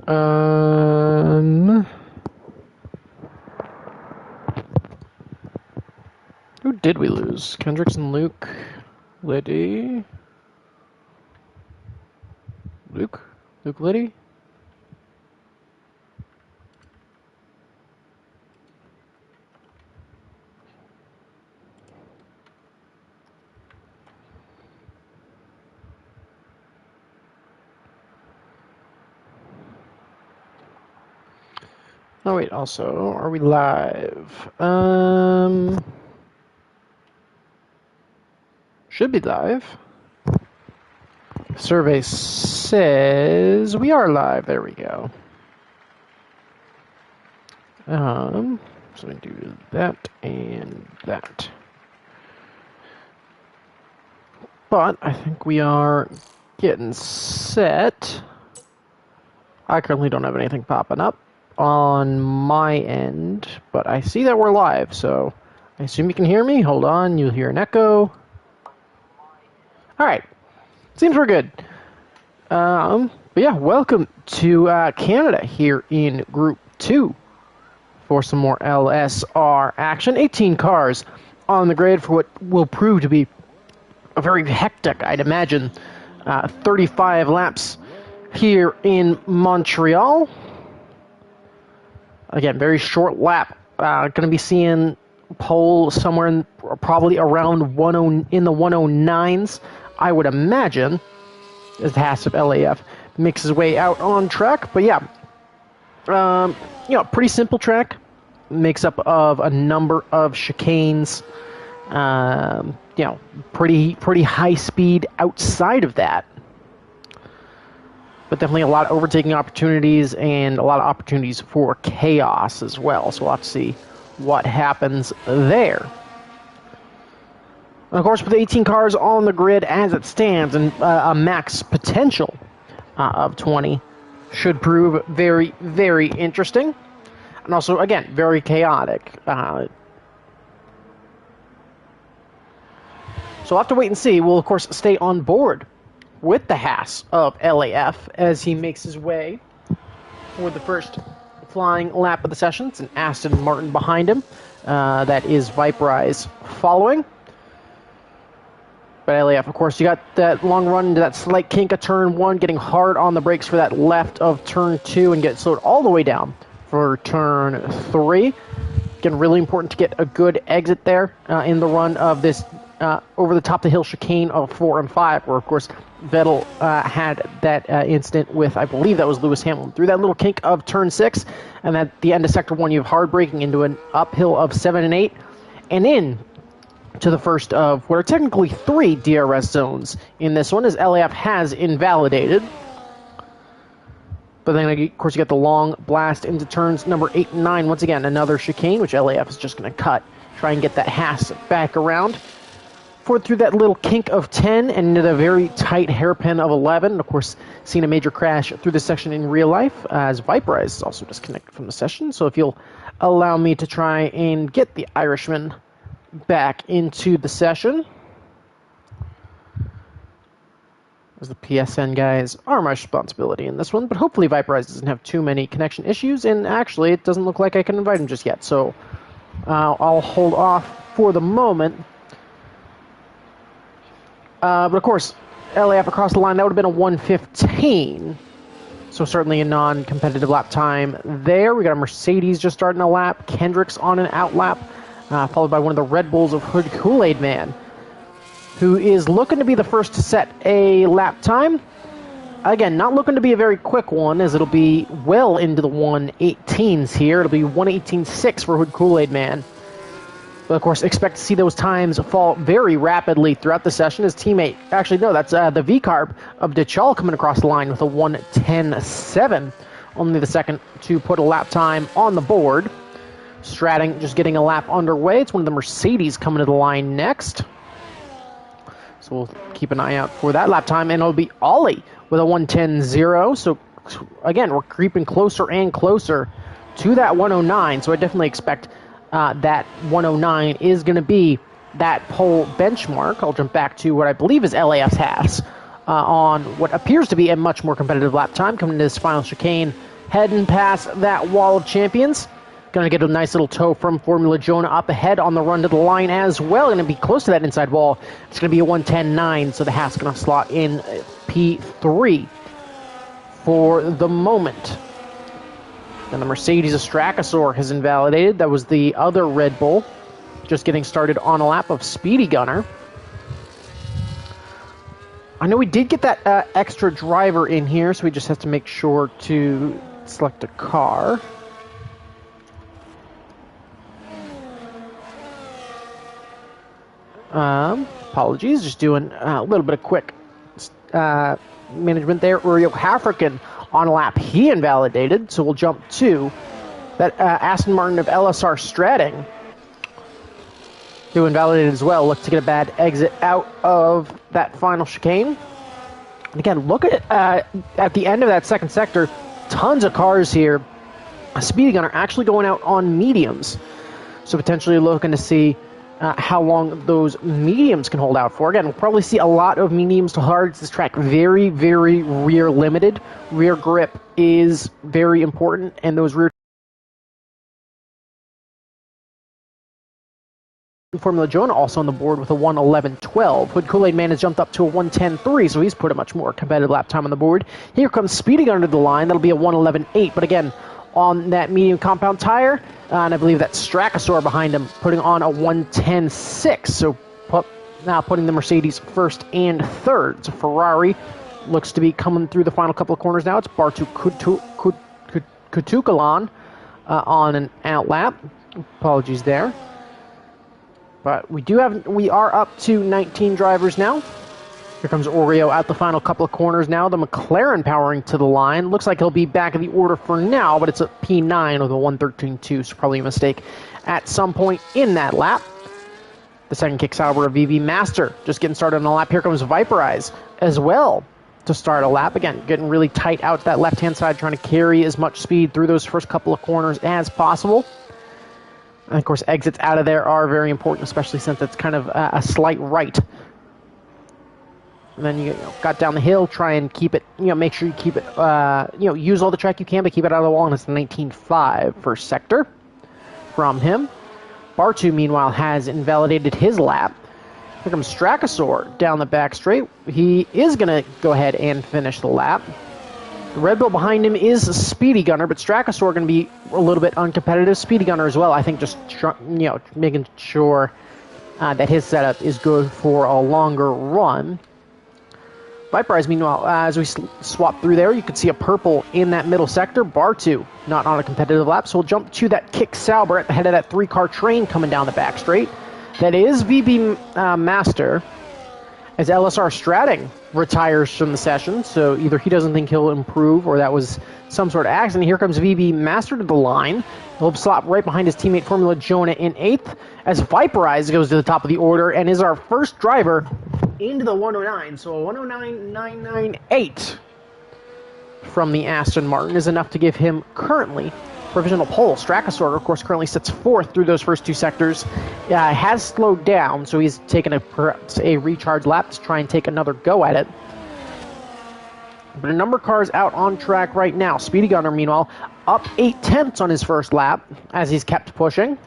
Who did we lose? Kendricks and Luke. Liddy. Luke? Luke Liddy? Oh wait, also, are we live? Should be live. Survey says we are live. There we go. So we do that and that. But I think we are getting set. I currently don't have anything popping up on my end, but I see that we're live, so I assume you can hear me. Hold on, you'll hear an echo. Alright, seems we're good. But yeah, welcome to Canada here in Group 2 for some more LSR action. 18 cars on the grid for what will prove to be a very hectic, I'd imagine, 35 laps here in Montreal. Again, very short lap. Going to be seeing pole somewhere in probably around in the 109s, I would imagine, as the Haas of LAF makes his way out on track. But yeah, pretty simple track. Makes up of a number of chicanes. Pretty high speed outside of that. But definitely a lot of overtaking opportunities and a lot of opportunities for chaos as well. So we'll have to see what happens there. And of course, with 18 cars on the grid as it stands and a max potential of 20 should prove very, very interesting. And also, again, very chaotic. So we'll have to wait and see. We'll, of course, stay on board with the Haas of LAF as he makes his way for the first flying lap of the session. It's an Aston Martin behind him. That is Viperize following. But LAF, of course, you got that long run into that slight kink of turn 1, getting hard on the brakes for that left of turn 2 and get slowed all the way down for turn 3. Again, really important to get a good exit there in the run of this over the top of the hill chicane of 4 and 5, where, of course, Vettel had that incident with, I believe that was Lewis Hamilton. Through that little kink of turn 6, and at the end of sector 1, you have hard braking into an uphill of 7 and 8, and in to the first of what are technically 3 DRS zones in this one, as LAF has invalidated. But then, of course, you get the long blast into turns number 8 and 9. Once again, another chicane, which LAF is just going to cut. Try and get that Haas back around. Through that little kink of 10 and into the very tight hairpin of 11. Of course, seeing a major crash through this section in real life, as Viperize is also disconnected from the session. So if you'll allow me to try and get the Irishman back into the session, as the PSN guys are my responsibility in this one, but hopefully Viperize doesn't have too many connection issues, and actually it doesn't look like I can invite him just yet, so I'll hold off for the moment. But of course, LAF across the line, that would have been a 1:15. So certainly a non-competitive lap time there. We got a Mercedes just starting a lap. Kendricks on an out lap, followed by one of the Red Bulls of Hood Kool-Aid Man, who is looking to be the first to set a lap time. Again, not looking to be a very quick one, as it'll be well into the 1:18s here. It'll be 1:18.6 for Hood Kool-Aid Man. But, of course, expect to see those times fall very rapidly throughout the session. His teammate, actually, no, that's the V-Carb of Dechal coming across the line with a 1:10.7. Only the second to put a lap time on the board. Stratting just getting a lap underway. It's one of the Mercedes coming to the line next. So we'll keep an eye out for that lap time. And it'll be Ollie with a 1:10.0. So, again, we're creeping closer and closer to that 109. So I definitely expect that 109 is going to be that pole benchmark. I'll jump back to what I believe is LAF's Haas on what appears to be a much more competitive lap time coming into this final chicane heading past that wall of champions. Going to get a nice little tow from Formula Jonah up ahead on the run to the line as well. Going to be close to that inside wall. It's going to be a 1:10.9, so the Haas going to slot in P3 for the moment. Then the Mercedes Astracosaur has invalidated. That was the other Red Bull. Just getting started on a lap of Speedy Gunner. I know we did get that extra driver in here, so we just have to make sure to select a car. Apologies, just doing a little bit of quick management there. Uriel African on a lap, he invalidated, so we'll jump to that Aston Martin of LSR Stratting, who invalidated as well. Look to get a bad exit out of that final chicane. And again, look at the end of that second sector, tons of cars here. A Speedy Gunner actually going out on mediums, so potentially looking to see how long those mediums can hold out for. Again, we'll probably see a lot of mediums to hards. This track very, very rear limited. Rear grip is very important, and those rear Formula Jonah also on the board with a 1:11.12. Hood Kool-Aid Man has jumped up to a 1:10.3, so he's put a much more competitive lap time on the board. Here comes Speeding under the line. That'll be a 1:11.8, but again, on that medium compound tire, and I believe that Stracosaur behind him putting on a 1:10.6. So now putting the Mercedes first and third. So Ferrari looks to be coming through the final couple of corners now. It's Bartu Kutukalan on an out lap. Apologies there. But we are up to 19 drivers now. Here comes Oreo at the final couple of corners now. The McLaren powering to the line. Looks like he'll be back in the order for now, but it's a P9 with a 1:13.2, so probably a mistake at some point in that lap. The second kick Sauber of VV Master just getting started on the lap. Here comes Viperize as well to start a lap. Again, getting really tight out to that left-hand side, trying to carry as much speed through those first couple of corners as possible. And of course, exits out of there are very important, especially since it's kind of a slight right. And then you got down the hill, try and keep it, make sure you keep it, use all the track you can, but keep it out of the wall, and it's 19.5 first sector from him. Bartu, meanwhile, has invalidated his lap. Here comes Stracosaur down the back straight. He is going to go ahead and finish the lap. The Red Bull behind him is a Speedy Gunner, but Stracosaur going to be a little bit uncompetitive. Speedy Gunner as well, I think, just making sure that his setup is good for a longer run. Viperize, meanwhile, as we swap through there, you can see a purple in that middle sector. Bartu, not on a competitive lap, so we'll jump to that Kick Sauber at the head of that three-car train coming down the back straight. That is VB Master, as LSR Stratting retires from the session, so either he doesn't think he'll improve or that was some sort of accident. Here comes VB Master to the line. He'll slot right behind his teammate Formula Jonah in 8th, as Viperize goes to the top of the order and is our first driver into the 109, so a 109.998 from the Aston Martin is enough to give him currently provisional pole. Stracosaur, of course, currently sits 4th through those first two sectors. Has slowed down, so he's taken perhaps a recharge lap to try and take another go at it. But a number of cars out on track right now. Speedy Gunner, meanwhile, up 0.8 on his first lap as he's kept pushing.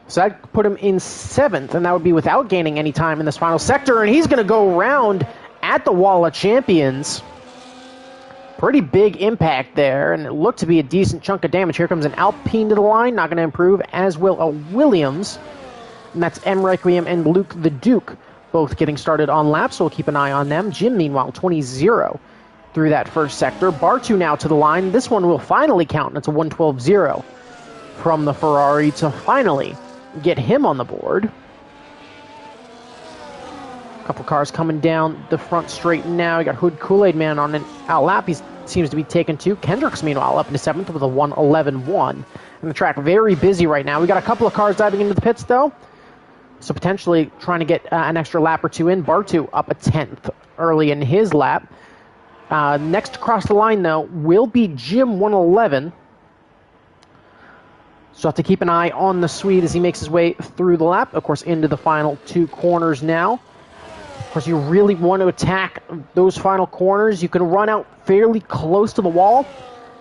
So that put him in 7th, and that would be without gaining any time in this final sector, and he's going to go around at the Wall of Champions. Pretty big impact there, and it looked to be a decent chunk of damage. Here comes an Alpine to the line, not going to improve, as will a Williams. And that's M. Requiem and Luke the Duke, both getting started on laps, so we'll keep an eye on them. Jim, meanwhile, 20-0 through that first sector. Bartu now to the line. This one will finally count, and it's a 1:12.0 from the Ferrari to finally get him on the board. A couple cars coming down the front straight now. We got Hood Kool-Aid Man on an out lap. He seems to be taken 2. Kendrick's, meanwhile, up into 7th with a 1:11.1. And the track very busy right now. We got a couple of cars diving into the pits, though. So potentially trying to get an extra lap or two in. Bartu up a 10th early in his lap. Next across the line, though, will be Jim 111. So have to keep an eye on the Swede as he makes his way through the lap. Of course, into the final two corners now. Of course, you really want to attack those final corners. You can run out fairly close to the wall,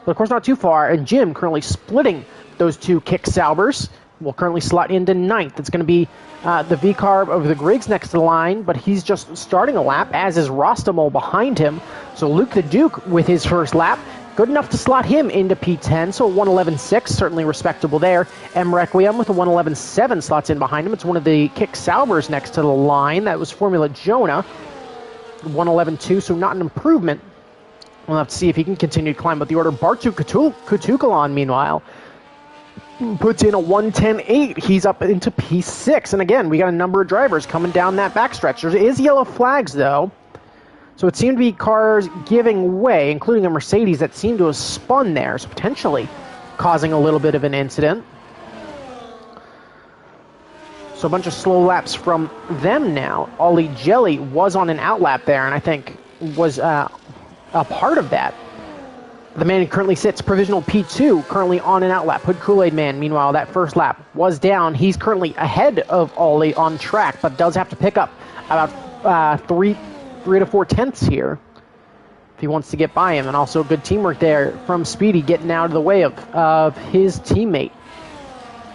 but of course not too far. And Jim currently splitting those two kick Saubers. Will currently slot into ninth. It's going to be the V-carb of the Griggs next to the line, but he's just starting a lap, as is Rostamol behind him. So Luke the Duke with his first lap. Good enough to slot him into P10, so 111.6, certainly respectable there. M. Requiem with a 111.7 slots in behind him. It's one of the kick Saubers next to the line. That was Formula Jonah. 111.2, so not an improvement. We'll have to see if he can continue to climb up the order. Bartu Kutukalan, meanwhile, puts in a 110.8. He's up into P6. And again, we got a number of drivers coming down that backstretch. There is yellow flags, though. So it seemed to be cars giving way, including a Mercedes that seemed to have spun there, so potentially causing a little bit of an incident. So a bunch of slow laps from them now. Ollie Jelly was on an outlap there, and I think was a part of that. The man who currently sits provisional P2, currently on an outlap. Hood Kool-Aid Man, meanwhile, that first lap was down. He's currently ahead of Ollie on track, but does have to pick up about 3 to 4 tenths here if he wants to get by him. And also good teamwork there from Speedy, getting out of the way of his teammate.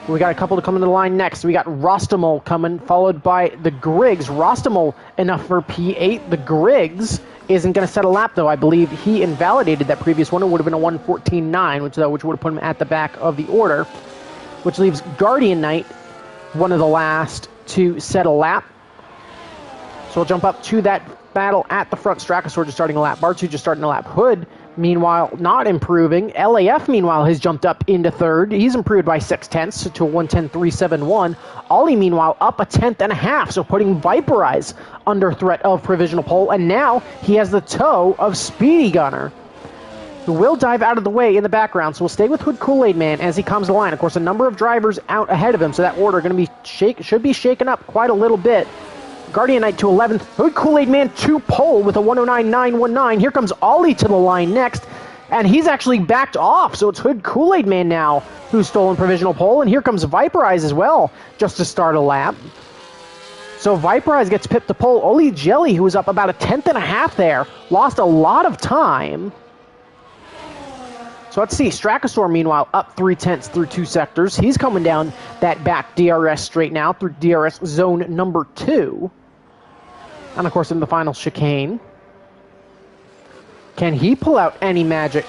We got a couple to come into the line next. We got Rostamol coming, followed by the Griggs. Rostamol enough for P8. The Griggs isn't going to set a lap, though. I believe he invalidated that previous one. It would have been a 114.9, which would have put him at the back of the order, which leaves Guardian Knight one of the last to set a lap. So we'll jump up to that battle at the front. Strakosaur just starting a lap. Bartu just starting a lap. Hood, meanwhile, not improving. LAF, meanwhile, has jumped up into third. He's improved by 6 tenths to a 110.371. Ollie, meanwhile, up a tenth and a half, so putting Viperize under threat of provisional pole. And now he has the toe of Speedy Gunner, who will dive out of the way in the background. So we'll stay with Hood Kool-Aid Man as he comes to the line. Of course, a number of drivers out ahead of him, so that order going to be should be shaken up quite a little bit. Guardian Knight to 11th. Hood Kool-Aid Man to pole with a 109.919. Here comes Ollie to the line next, and he's actually backed off. So it's Hood Kool-Aid Man now who's stolen provisional pole, and here comes Viperize as well, just to start a lap. So Viperize gets pipped to pole. Ollie Jelly, who was up about a tenth and a half there, lost a lot of time. So let's see. Strakosaur, meanwhile, up 3 tenths through 2 sectors. He's coming down that back DRS straight now through DRS zone number 2. And, of course, in the final chicane. Can he pull out any magic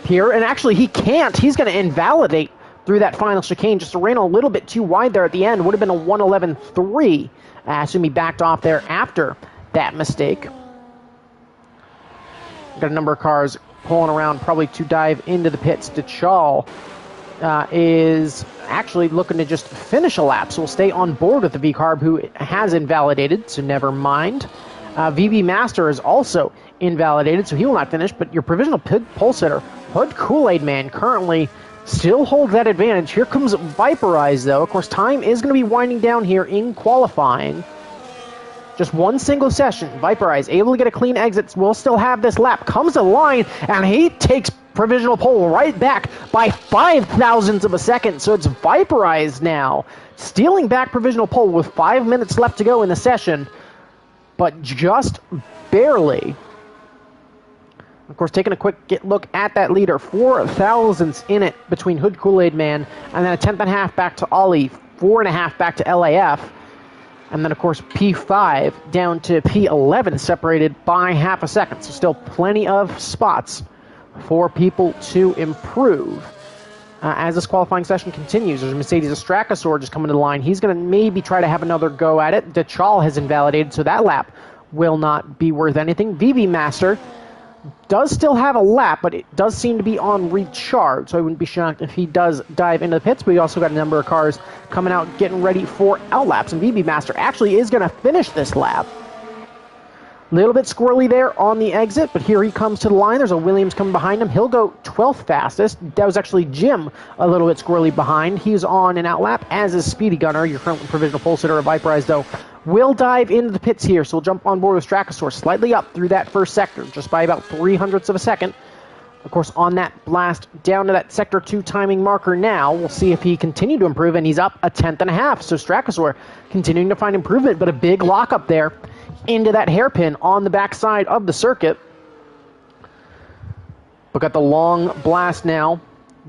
here? And actually, he can't. He's going to invalidate through that final chicane. Just ran a little bit too wide there at the end. Would have been a 111.3. Assume he backed off there after that mistake. Got a number of cars pulling around, probably to dive into the pits. DeChal is actually looking to just finish a lap, so we'll stay on board with the V-Carb, who has invalidated, so never mind. VB Master is also invalidated, so he will not finish, but your provisional pole sitter, Hood Kool-Aid Man, currently still holds that advantage. Here comes Viperize, though. Of course, time is going to be winding down here in qualifying. Just one single session. Viperize able to get a clean exit. We'll still have this lap. Comes to the line, and he takes provisional pole right back by 5 thousandths of a second. So it's Viperize now, stealing back provisional pole with 5 minutes left to go in the session, but just barely. Of course, taking a quick look at that leader, 4 thousandths in it between Hood Kool-Aid Man, and then a tenth and a half back to Ollie, 4.5 back to LAF. And then, of course, P5 down to P11, separated by half a second. So still plenty of spots for people to improve. As this qualifying session continues, there's Mercedes Strakosaur just coming to the line. He's going to maybe try to have another go at it. DeChal has invalidated, so that lap will not be worth anything. VB Master does still have a lap, but it does seem to be on recharge, so I wouldn't be shocked if he does dive into the pits. But we also got a number of cars coming out getting ready for outlaps, and VB Master actually is going to finish this lap. A little bit squirrely there on the exit, but here he comes to the line. There's a Williams coming behind him. He'll go 12th fastest. That was actually Jim a little bit squirrely behind. He's on an outlap, as is Speedy Gunner, your current provisional pole sitter of Viperize, though. We'll dive into the pits here, so we'll jump on board with Strakosaur slightly up through that first sector, just by about 0.03 of a second. Of course, on that blast down to that Sector 2 timing marker now, we'll see if he continued to improve, and he's up a tenth and a half. So Strakosaur continuing to find improvement, but a big lockup there. into that hairpin on the backside of the circuit. But got the long blast now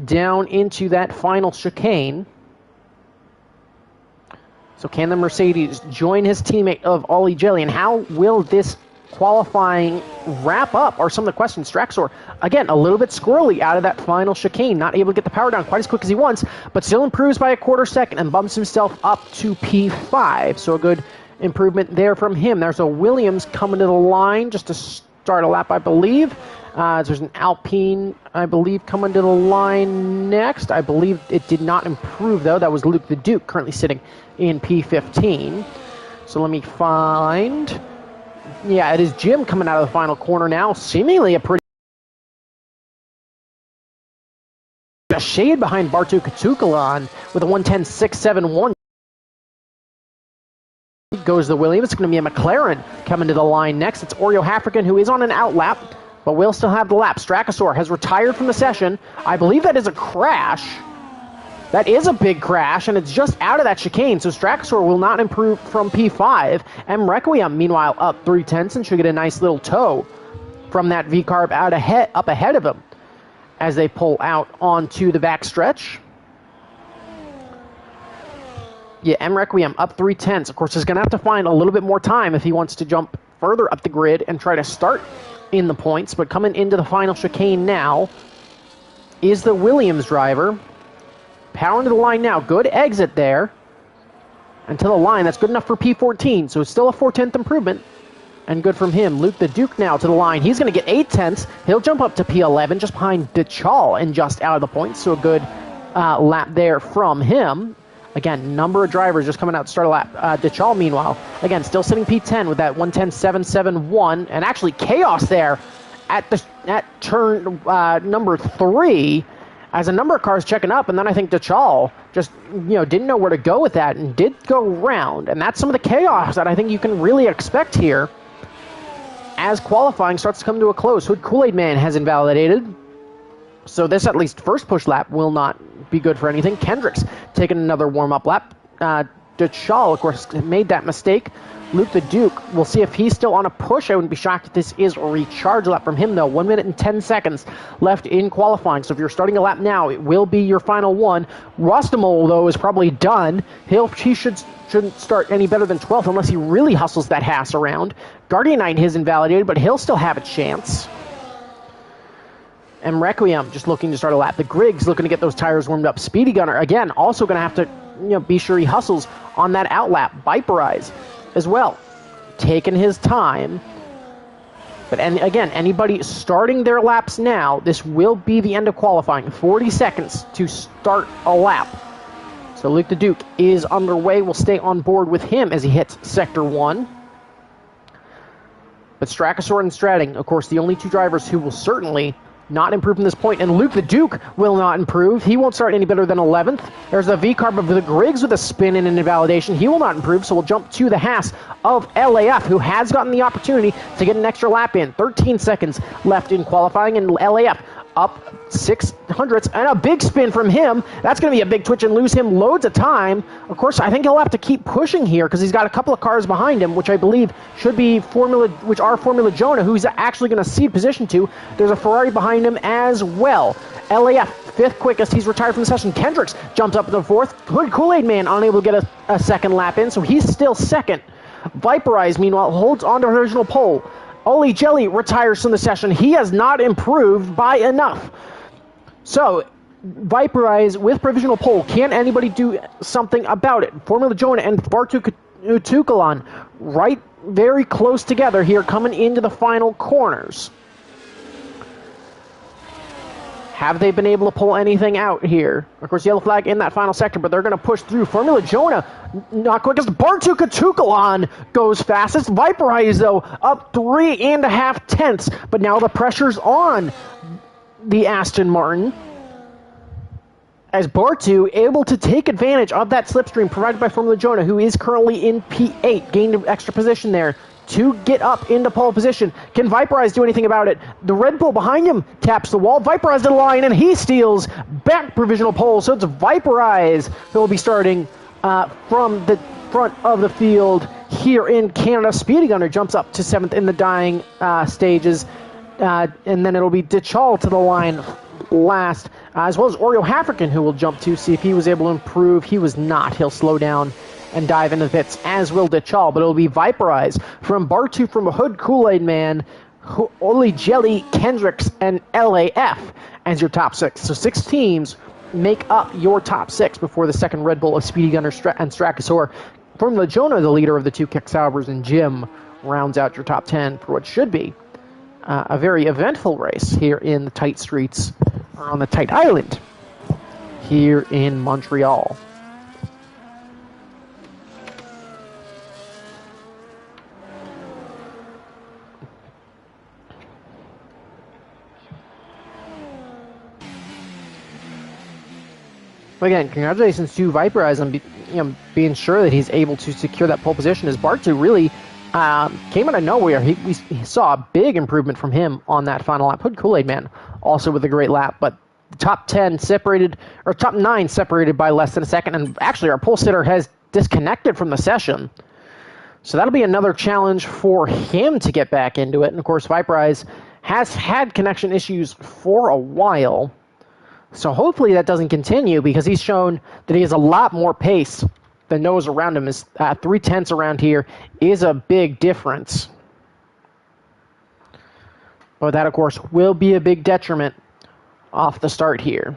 down into that final chicane. So can the Mercedes join his teammate of Ollie Jelly? And how will this qualifying wrap up are some of the questions. Straxor, again, a little bit squirrely out of that final chicane, not able to get the power down quite as quick as he wants, but still improves by a quarter second and bumps himself up to P5. So a good improvement there from him. There's a Williams coming to the line just to start a lap, I believe. There's an Alpine, I believe, coming to the line next. I believe it did not improve, though. That was Luke the Duke, currently sitting in P15. So let me find... Yeah, it is Jim coming out of the final corner now. Seemingly a shade behind Bartu Katukalan with a 1:10.671. Goes the Williams. It's going to be a McLaren coming to the line next. It's Oreo African, who is on an out lap, but will still have the lap. Strakosaur has retired from the session. I believe that is a crash. That is a big crash, and it's just out of that chicane, so Strakosaur will not improve from P5. M. Requiem, meanwhile, up 0.3 and should get a nice little tow from that V-carb up ahead of him as they pull out onto the backstretch. Yeah, M. Requiem up 0.3. Of course, he's going to have to find a little bit more time if he wants to jump further up the grid and try to start in the points, but coming into the final chicane now is the Williams driver. Power into the line now. Good exit there. And to the line. That's good enough for P14. So it's still a 4/10 improvement. And good from him. Luke the Duke now to the line. He's going to get 0.8. He'll jump up to P11 just behind DeChal and just out of the points. So a good lap there from him. Again, number of drivers just coming out to start a lap. DeChal, meanwhile, again, still sitting P10 with that 1:10.771. And actually chaos there at turn number 3. As a number of cars checking up, and then I think DeChal just, didn't know where to go with that and did go round. And that's some of the chaos that I think you can really expect here as qualifying starts to come to a close. Hood Kool-Aid Man has invalidated. So this, at least first push lap, will not be good for anything. Kendrick's taking another warm-up lap. DeChal, of course, made that mistake. Luke the Duke, we'll see if he's still on a push. I wouldn't be shocked if this is a recharge lap from him, though. 1 minute and 10 seconds left in qualifying. So if you're starting a lap now, it will be your final one. Rustamol, though, is probably done. He shouldn't start any better than 12th unless he really hustles that Haas around. Guardian Knight is invalidated, but he'll still have a chance. And Requiem just looking to start a lap. The Griggs looking to get those tires warmed up. Speedy Gunner, again, also going to have to be sure he hustles on that out lap. Viperize as well, taking his time. But again, anybody starting their laps now, this will be the end of qualifying. 40 seconds to start a lap. So Luke the Duke is underway. We'll stay on board with him as he hits Sector 1. But Strakosaur and Stratting, of course, the only two drivers who will certainly not improve from this point, and Luke the Duke will not improve. He won't start any better than 11th. There's the V-carb of the Griggs with a spin and an invalidation. He will not improve, so we'll jump to the Haas of LAF, who has gotten the opportunity to get an extra lap in. 13 seconds left in qualifying, and LAF up 600ths, and a big spin from him. That's going to be a big twitch and lose him loads of time. Of course, I think he'll have to keep pushing here because he's got a couple of cars behind him, which I believe should be Formula Jonah, who's actually going to cede position to. There's a Ferrari behind him as well. LAF, 5th quickest. He's retired from the session. Kendricks jumps up to the 4th. Hood Kool-Aid Man unable to get a second lap in, so he's still 2nd. Viperize, meanwhile, holds on to her original pole. Ollie Jelly retires from the session. He has not improved by enough. So, Viperize with provisional pole. Can anybody do something about it? Formula Jonah and Bartu Katukalan right very close together here coming into the final corners. Have they been able to pull anything out here? Of course, yellow flag in that final sector, but they're going to push through. Formula Jonah, not quickest. Bartu Katukalan goes fastest. Viperize, though, up 3.5 tenths. But now the pressure's on the Aston Martin, as Bartu able to take advantage of that slipstream provided by Formula Jonah, who is currently in P8, gained an extra position there to get up into pole position. Can Viperize do anything about it? The Red Bull behind him taps the wall. Viperize to the line, and he steals back provisional pole. So it's Viperize who will be starting from the front of the field here in Canada. Speedy Gunner jumps up to 7th in the dying stages. And then it'll be Dichal to the line last, as well as Oreo African, who will jump to see if he was able to improve. He was not. He'll slow down and dive into the pits, as will Dichal. But it'll be Viperize from Bartu, from a Hood Kool-Aid Man, Oli Jelly, Kendricks, and LAF as your top 6. So 6 teams make up your top 6 before the second Red Bull of Speedy Gunner and Strachosaur. From the Jonah, the leader of the 2 Kicksaubers, and Jim rounds out your top 10 for what should be a very eventful race here in the tight streets, or on the tight island here in Montreal. Again, congratulations to Viperize on being sure that he's able to secure that pole position, as Bartu really came out of nowhere. We saw a big improvement from him on that final lap. Hood Kool-Aid Man also with a great lap, but the top 10 separated, or top 9 separated by less than a second, and actually our pole sitter has disconnected from the session. So that'll be another challenge for him to get back into it. And of course, Viperize has had connection issues for a while. So hopefully that doesn't continue, because he's shown that he has a lot more pace than those around him. 3/10 around here is a big difference. But that, of course, will be a big detriment off the start here.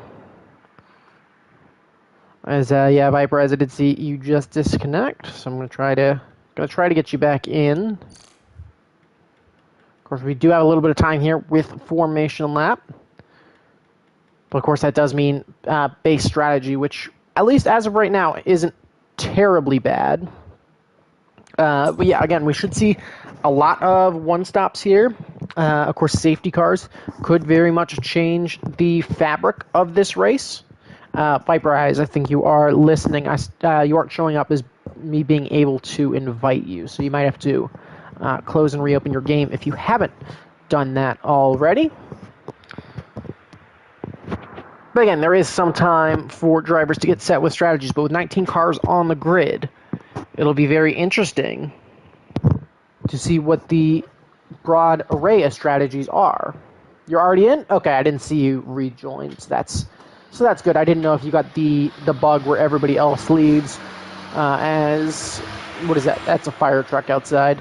As Viper, as I did see you just disconnect, so I'm gonna try to get you back in. Of course, we do have a little bit of time here with formation lap. But of course, that does mean base strategy, which, at least as of right now, isn't terribly bad. But yeah, again, we should see a lot of one-stops here. Of course, safety cars could very much change the fabric of this race. Viper Eyes, I think you are listening. You aren't showing up as me being able to invite you, so you might have to close and reopen your game if you haven't done that already. But again, there is some time for drivers to get set with strategies, but with 19 cars on the grid, it'll be very interesting to see what the broad array of strategies are. You're already in? Okay, I didn't see you rejoin, so that's good. I didn't know if you got the bug where everybody else leaves as... What is that? That's a fire truck outside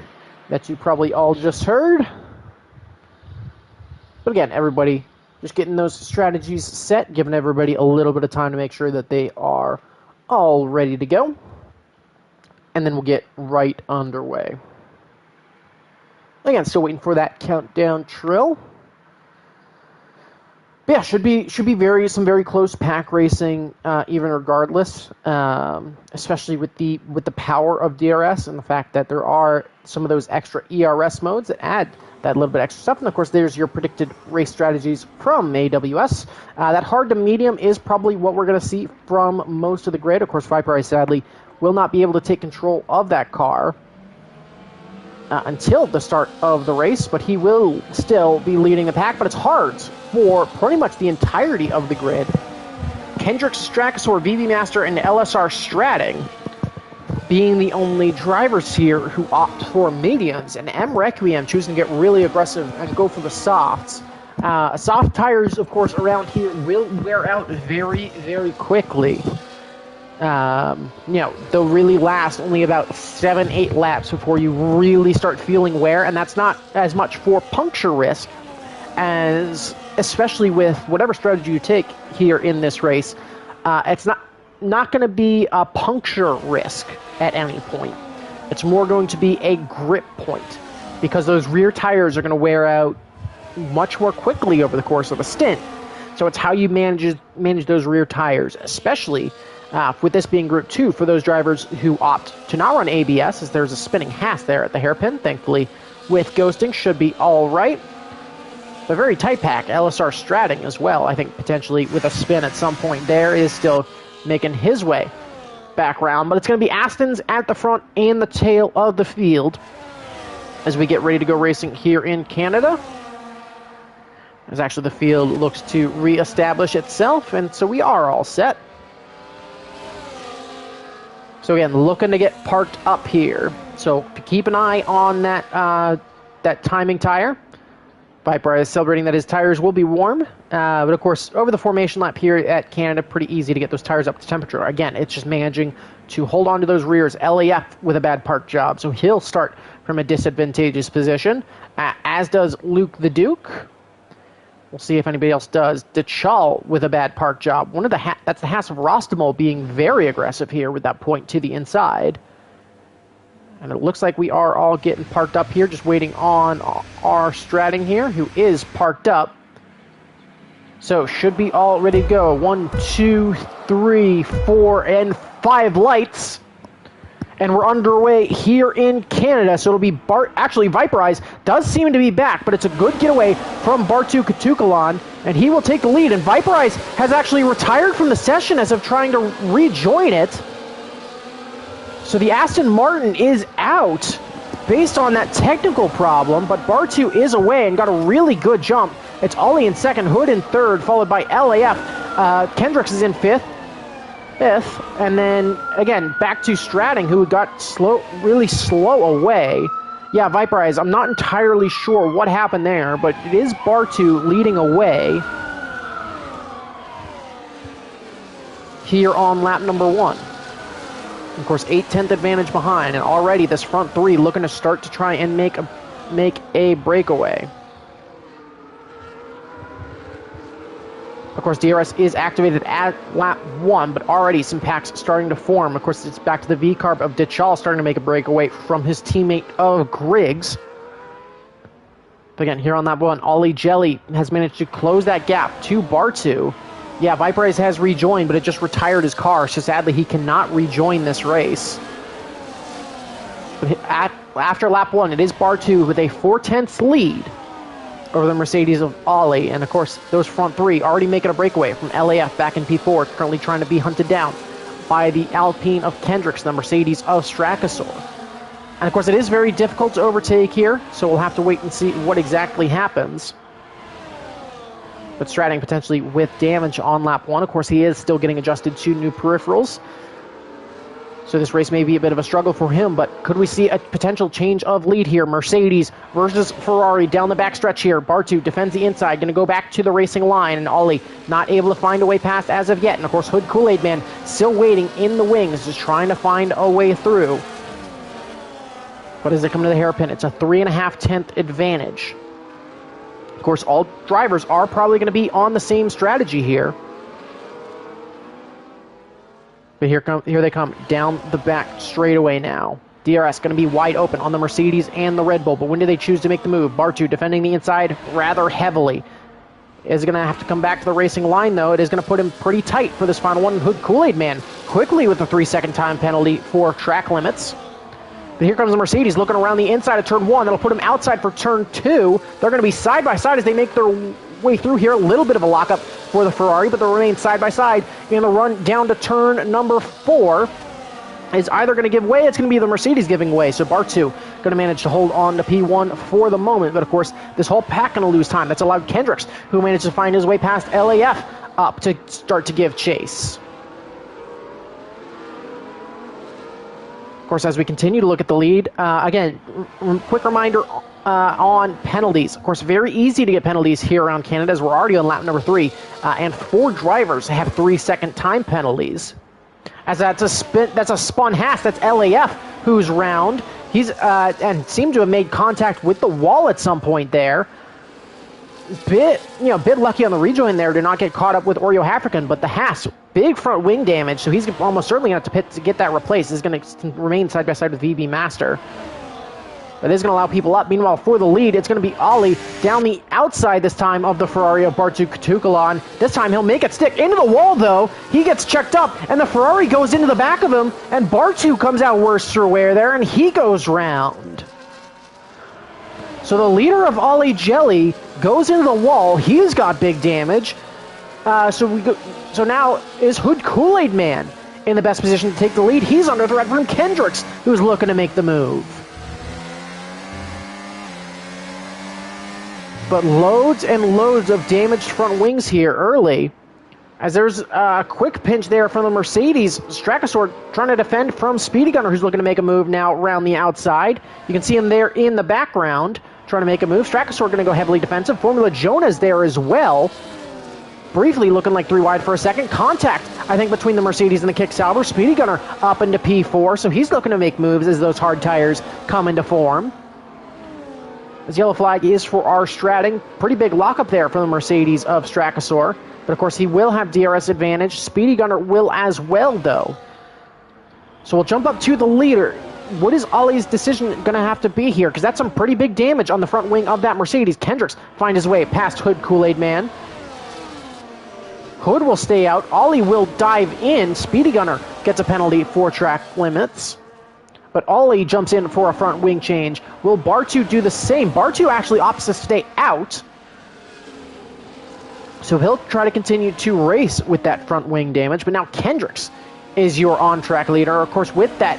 that you probably all just heard. But again, everybody... just getting those strategies set, giving everybody a little bit of time to make sure that they are all ready to go. And then we'll get right underway. Again, still waiting for that countdown trill. But yeah, should be some very close pack racing, even regardless. Especially with the power of DRS and the fact that there are some of those extra ERS modes that add that little bit extra stuff. And of course, there's your predicted race strategies from AWS. That hard to medium is probably what we're going to see from most of the grid. Of course, Viper, sadly, will not be able to take control of that car until the start of the race, but he will still be leading the pack. But it's hard for pretty much the entirety of the grid. Kendricks, Strachosaur, VV Master, and LSR Stratting being the only drivers here who opt for mediums, and M Requiem choosing to get really aggressive and go for the softs. Soft tires, of course, around here will wear out very, very quickly. They'll really last only about 7-8 laps before you really start feeling wear, and that's not as much for puncture risk as, especially with whatever strategy you take here in this race, it's not going to be a puncture risk at any point. It's more going to be a grip point, because those rear tires are going to wear out much more quickly over the course of a stint. So it's how you manage those rear tires, especially with this being Group 2 for those drivers who opt to not run ABS, as there's a spinning Haas there at the hairpin. Thankfully, with ghosting, should be all right. A very tight pack, LSR Stratting as well. I think potentially with a spin at some point there is still making his way back round, but it's going to be Aston's at the front and the tail of the field as we get ready to go racing here in Canada. As actually the field looks to reestablish itself, and so we are all set. So again, looking to get parked up here. So keep an eye on that that timing tire. Viper is celebrating that his tires will be warm. But of course, over the formation lap here at Canada, pretty easy to get those tires up to temperature. Again, it's just managing to hold on to those rears. LAF with a bad park job, so he'll start from a disadvantageous position, as does Luke the Duke. We'll see if anybody else does. DeChal with a bad park job. That's the Haas of Rostamol being very aggressive here with that point to the inside. And it looks like we are all getting parked up here, just waiting on our Stratting here, who is parked up. So should be all ready to go. 1, 2, 3, 4, and 5 lights. And we're underway here in Canada, so it'll be actually, Viperize does seem to be back, but it's a good getaway from Bartu Katukalan, and he will take the lead. And Viperize has actually retired from the session as of trying to rejoin it. So the Aston Martin is out based on that technical problem, but Bartu is away and got a really good jump. It's Ollie in second, Hood in third, followed by LAF. Kendricks is in fifth, and then again back to Stratting, who got really slow away. Yeah, Viperize, I'm not entirely sure what happened there, but it is Bartu leading away here on lap number 1. Of course, 8/10 advantage behind, and already this front 3 looking to start to try and make a breakaway. Of course, DRS is activated at lap 1, but already some packs starting to form. Of course, it's back to the V-carb of DeChal starting to make a breakaway from his teammate of Griggs. But again, here on that one, Ollie Jelly has managed to close that gap to Bartu. Yeah, Viperize has rejoined, but it just retired his car, so sadly he cannot rejoin this race. But after lap 1, it is Bartu with a 4/10 lead over the Mercedes of Ollie. And of course, those front 3 already making a breakaway from LAF back in P4, currently trying to be hunted down by the Alpine of Kendricks, the Mercedes of Strakasaur. And of course, it is very difficult to overtake here, so we'll have to wait and see what exactly happens. But Stratting potentially with damage on lap 1. Of course, he is still getting adjusted to new peripherals, so this race may be a bit of a struggle for him, but could we see a potential change of lead here? Mercedes versus Ferrari down the backstretch here. Bartu defends the inside, going to go back to the racing line, and Ollie not able to find a way past as of yet. And of course, Hood Kool-Aid Man still waiting in the wings, just trying to find a way through. But as they come to the hairpin, it's a 3.5/10 advantage. Of course, all drivers are probably going to be on the same strategy here. But here they come down the back straightaway now. DRS going to be wide open on the Mercedes and the Red Bull, but when do they choose to make the move? Bartu defending the inside rather heavily. Is going to have to come back to the racing line, though. It is going to put him pretty tight for this final one. Hood Kool-Aid Man quickly with the 3-second time penalty for track limits. But here comes the Mercedes looking around the inside of turn 1. That'll put him outside for turn 2. They're going to be side by side as they make their way through here. A little bit of a lockup for the Ferrari, but they'll remain side by side in the run down to turn number 4. Is either going to give way, it's going to be the Mercedes giving way. So Bartu going to manage to hold on to P1 for the moment. But of course, this whole pack going to lose time. That's allowed Kendricks, who managed to find his way past LAF, up to start to give chase. Of course, as we continue to look at the lead, again, quick reminder on penalties. Of course, very easy to get penalties here around Canada, as we're already on lap number 3, and 4 drivers have 3-second time penalties. As that's a spun Haas. That's LAF who's round. He's and seemed to have made contact with the wall at some point there. Bit lucky on the rejoin there to not get caught up with Oreo African, but the Haas, big front wing damage, so he's almost certainly going to have to get that replaced. He's going to remain side by side with VB Master. But it is going to allow people up. Meanwhile, for the lead, it's going to be Ollie down the outside this time of the Ferrari of Bartu Katukalan. This time he'll make it stick into the wall, though. He gets checked up, and the Ferrari goes into the back of him, and Bartu comes out worse for wear there, and he goes round. So the leader of Ollie Jelly goes into the wall. He's got big damage. So now is Hood Kool-Aid Man in the best position to take the lead. He's under threat from Kendricks, who's looking to make the move. But loads and loads of damaged front wings here early. As there's a quick pinch there from the Mercedes. Strakosaur trying to defend from Speedy Gunner, who's looking to make a move now around the outside. You can see him there in the background trying to make a move. Strakosaur going to go heavily defensive. Formula Jonah's there as well. Briefly looking like 3 wide for a second. Contact, I think, between the Mercedes and the Kick Sauber. Speedy Gunner up into P4, so he's looking to make moves as those hard tires come into form. As yellow flag is for our Stratting. Pretty big lockup there for the Mercedes of Strakosaur. But of course, he will have DRS advantage. Speedy Gunner will as well, though. So we'll jump up to the leader. What is Ollie's decision going to have to be here? Because that's some pretty big damage on the front wing of that Mercedes. Kendricks find his way past Hood Kool-Aid Man. Hood will stay out. Ollie will dive in. Speedy Gunner gets a penalty for track limits. But Ollie jumps in for a front wing change. Will Bartu do the same? Bartu actually opts to stay out. So he'll try to continue to race with that front wing damage. But now Kendricks is your on-track leader. Of course, with that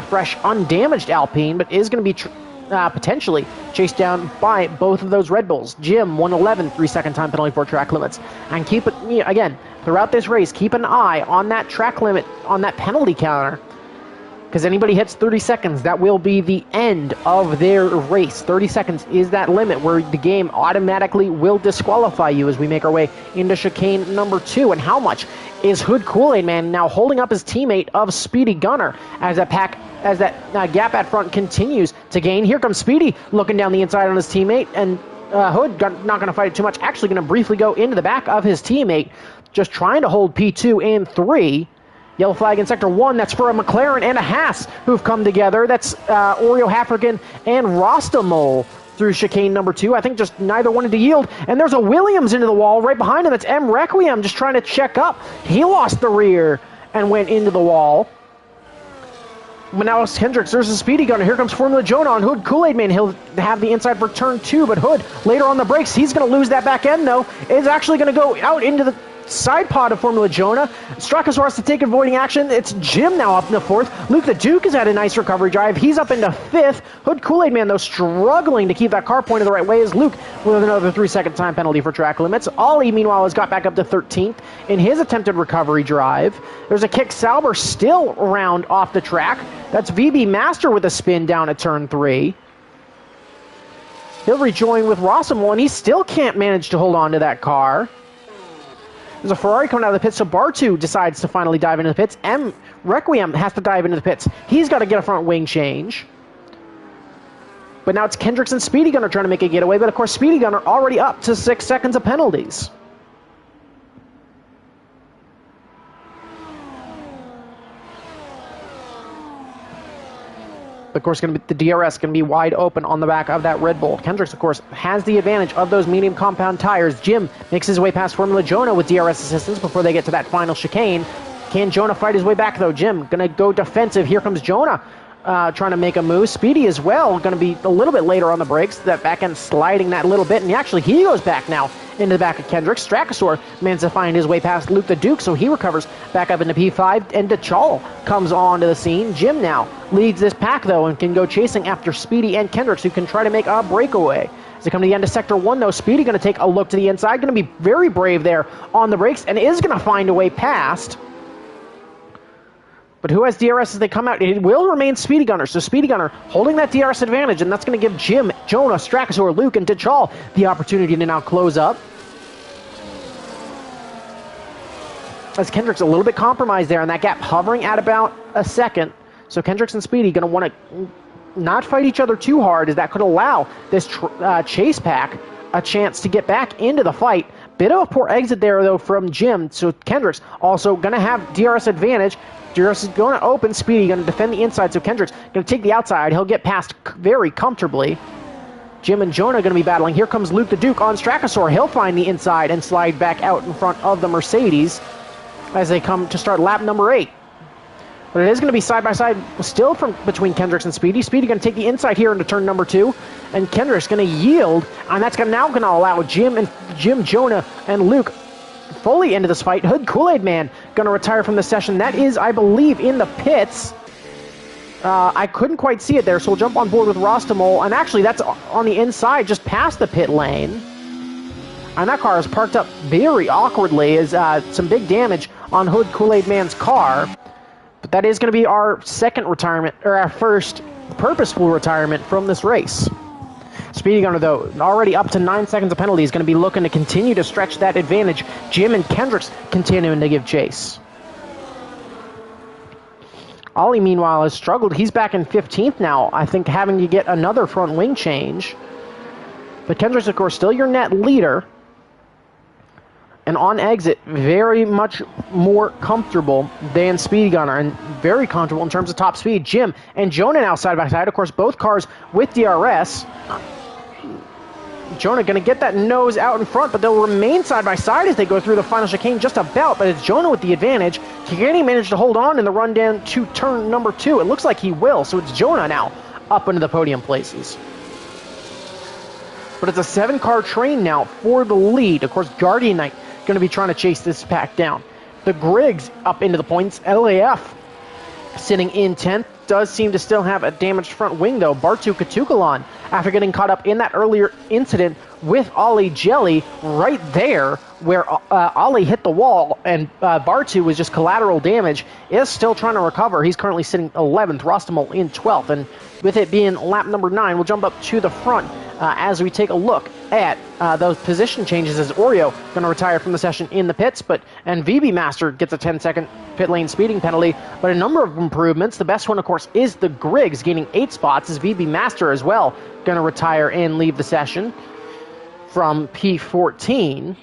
fresh, undamaged Alpine, but is going to be potentially chased down by both of those Red Bulls. Jim, 111, 3-second time penalty for track limits. And keep it, again, throughout this race, keep an eye on that track limit, on that penalty counter. Because anybody hits 30 seconds, that will be the end of their race. 30 seconds is that limit where the game automatically will disqualify you as we make our way into chicane number 2. And how much is Hood Kool-Aid Man now holding up his teammate of Speedy Gunner as that gap at front continues to gain? Here comes Speedy looking down the inside on his teammate, and Hood not going to fight it too much. Actually going to briefly go into the back of his teammate, just trying to hold P2 and 3. Yellow flag in Sector 1, that's for a McLaren and a Haas who've come together. That's Oreo Hafrigan and Rostamole through chicane number 2. I think just neither wanted to yield. And there's a Williams into the wall right behind him. That's M. Requiem just trying to check up. He lost the rear and went into the wall. But now it's Kendricks. There's a Speedy Gunner. Here comes Formula Jonah on Hood Kool-Aid Man. He'll have the inside for turn 2, but Hood later on the brakes. He's going to lose that back end, though. Is actually going to go out into the side pod of Formula Jonah. Strakosaur has to take avoiding action. It's Jim now up in the 4th. Luke the Duke has had a nice recovery drive. He's up into 5th. Hood Kool-Aid Man, though, struggling to keep that car pointed the right way as Luke with another 3-second time penalty for track limits. Ollie, meanwhile, has got back up to 13th in his attempted recovery drive. There's a Kick Sauber still around off the track. That's VB Master with a spin down at turn 3. He'll rejoin with Rossimo, and he still can't manage to hold on to that car. There's a Ferrari coming out of the pits, so Bartu decides to finally dive into the pits. M. Requiem has to dive into the pits. He's got to get a front wing change. But now it's Kendricks and Speedy Gunner trying to make a getaway, but of course Speedy Gunner already up to 6 seconds of penalties. Of course, the DRS going to be wide open on the back of that Red Bull. Kendricks, of course, has the advantage of those medium compound tires. Jim makes his way past Formula Jonah with DRS assistance before they get to that final chicane. Can Jonah fight his way back, though? Jim going to go defensive. Here comes Jonah trying to make a move. Speedy as well, going to be a little bit later on the brakes. That back end sliding that little bit, and he goes back now into the back of Kendricks. Strakosaur manages to find his way past Luke the Duke, so he recovers back up into P5, and DeChal comes onto the scene. Jim now leads this pack, though, and can go chasing after Speedy and Kendricks, who can try to make a breakaway. As they come to the end of Sector 1, though, Speedy going to take a look to the inside, going to be very brave there on the brakes, and is going to find a way past. But who has DRS as they come out? It will remain Speedy Gunner. So Speedy Gunner holding that DRS advantage, and that's going to give Jim, Jonah, Strakosaur, Luke, and DeChal the opportunity to now close up. As Kendricks a little bit compromised there, and that gap hovering at about a second. So Kendricks and Speedy going to want to not fight each other too hard, as that could allow this chase pack a chance to get back into the fight. Bit of a poor exit there, though, from Jim. So Kendricks also going to have DRS advantage. DRS is going to open. Speedy going to defend the inside, so Kendricks going to take the outside. He'll get past very comfortably. Jim and Jonah going to be battling. Here comes Luke the Duke on Strakosaur. He'll find the inside and slide back out in front of the Mercedes as they come to start lap number 8. But it is going to be side-by-side still from between Kendricks and Speedy. Speedy going to take the inside here into turn number 2, and Kendricks going to yield, and that's now going to allow Jim, Jonah, and Luke fully into this fight. Hood Kool-Aid Man going to retire from the session. That is, I believe, in the pits. I couldn't quite see it there, so we'll jump on board with Rostamole, and actually that's on the inside, just past the pit lane. And that car is parked up very awkwardly as some big damage on Hood Kool-Aid Man's car. But that is going to be our second retirement, or our first purposeful retirement from this race. Speedy Gunner, though, already up to 9 seconds of penalty, is going to be looking to continue to stretch that advantage. Jim and Kendricks continuing to give chase. Ollie, meanwhile, has struggled. He's back in 15th now, I think, having to get another front wing change. But Kendricks, of course, still your net leader. And on exit, very much more comfortable than Speedy Gunner, and very comfortable in terms of top speed. Jim and Jonah now side by side. Of course, both cars with DRS. Jonah going to get that nose out in front, but they'll remain side by side as they go through the final chicane just about. But it's Jonah with the advantage. Can he manage to hold on in the run down to turn number 2? It looks like he will, so it's Jonah now up into the podium places. But it's a 7-car train now for the lead. Of course, Guardian Knight going to be trying to chase this pack down. The Griggs up into the points. LAF sitting in 10th. Does seem to still have a damaged front wing, though. Bartu Katukalan, after getting caught up in that earlier incident with Ollie Jelly, right there where Ollie hit the wall and Bartu was just collateral damage, is still trying to recover. He's currently sitting 11th, Rostamol in 12th, and with it being lap number 9, we'll jump up to the front as we take a look at those position changes, as Oreo going to retire from the session in the pits, and VB Master gets a 10-second pit lane speeding penalty, but a number of improvements. The best one, of course, is the Griggs gaining 8 spots, as VB Master as well going to retire and leave the session from P14,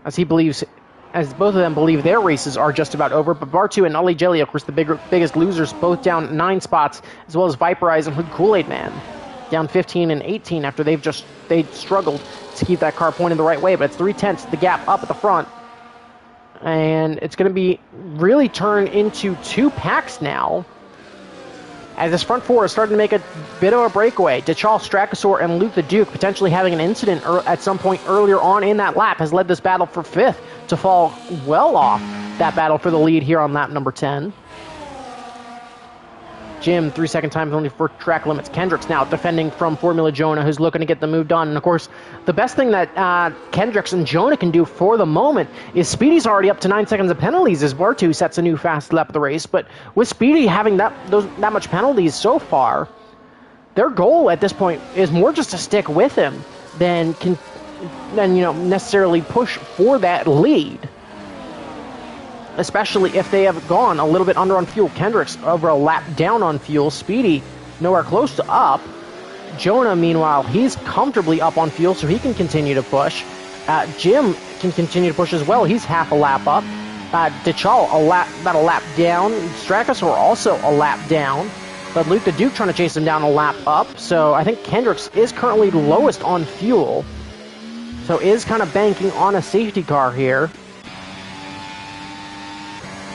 as both of them believe their races are just about over. But Bartu and Ollie Jelly, of course, the biggest losers, both down 9 spots, as well as Viperize and Hood Kool-Aid Man down 15 and 18 after they struggled to keep that car pointed the right way. But it's 3/10 the gap up at the front, and it's going to be really turned into 2 packs now, as this front 4 is starting to make a bit of a breakaway. DeChal, Strachosaur, and Luke the Duke potentially having an incident at some point earlier on in that lap has led this battle for 5th to fall well off that battle for the lead here on lap number 10. Jim, 3-second time penalty for track limits. Kendricks now defending from Formula Jonah, who's looking to get the move done. And of course, the best thing that Kendricks and Jonah can do for the moment is Speedy's already up to 9 seconds of penalties as Bartu sets a new fast lap of the race. But with Speedy having that much penalties so far, their goal at this point is more just to stick with him than necessarily push for that lead, especially if they have gone a little bit under on fuel. Kendricks over a lap down on fuel. Speedy nowhere close to up. Jonah, meanwhile, he's comfortably up on fuel, so he can continue to push. Jim can continue to push as well. He's half a lap up. DeChal about a lap down. Strachosaur also a lap down. But Luke the Duke trying to chase him down a lap up. So I think Kendricks is currently lowest on fuel, so is kind of banking on a safety car here.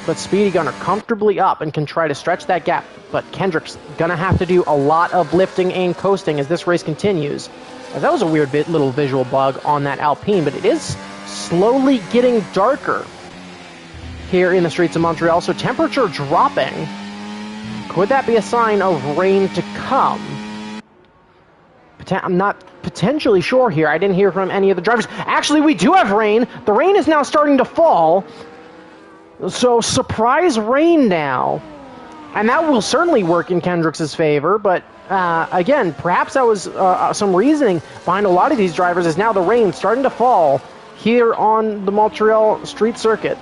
But Speedy Gunner comfortably up and can try to stretch that gap. But Kendrick's going to have to do a lot of lifting and coasting as this race continues. That was a weird little visual bug on that Alpine, but it is slowly getting darker here in the streets of Montreal. So temperature dropping. Could that be a sign of rain to come? I'm not potentially sure here. I didn't hear from any of the drivers. Actually, we do have rain. The rain is now starting to fall. So surprise rain now, and that will certainly work in Kendricks' favor, but again, perhaps that was some reasoning behind a lot of these drivers, is now the rain starting to fall here on the Montreal street circuit.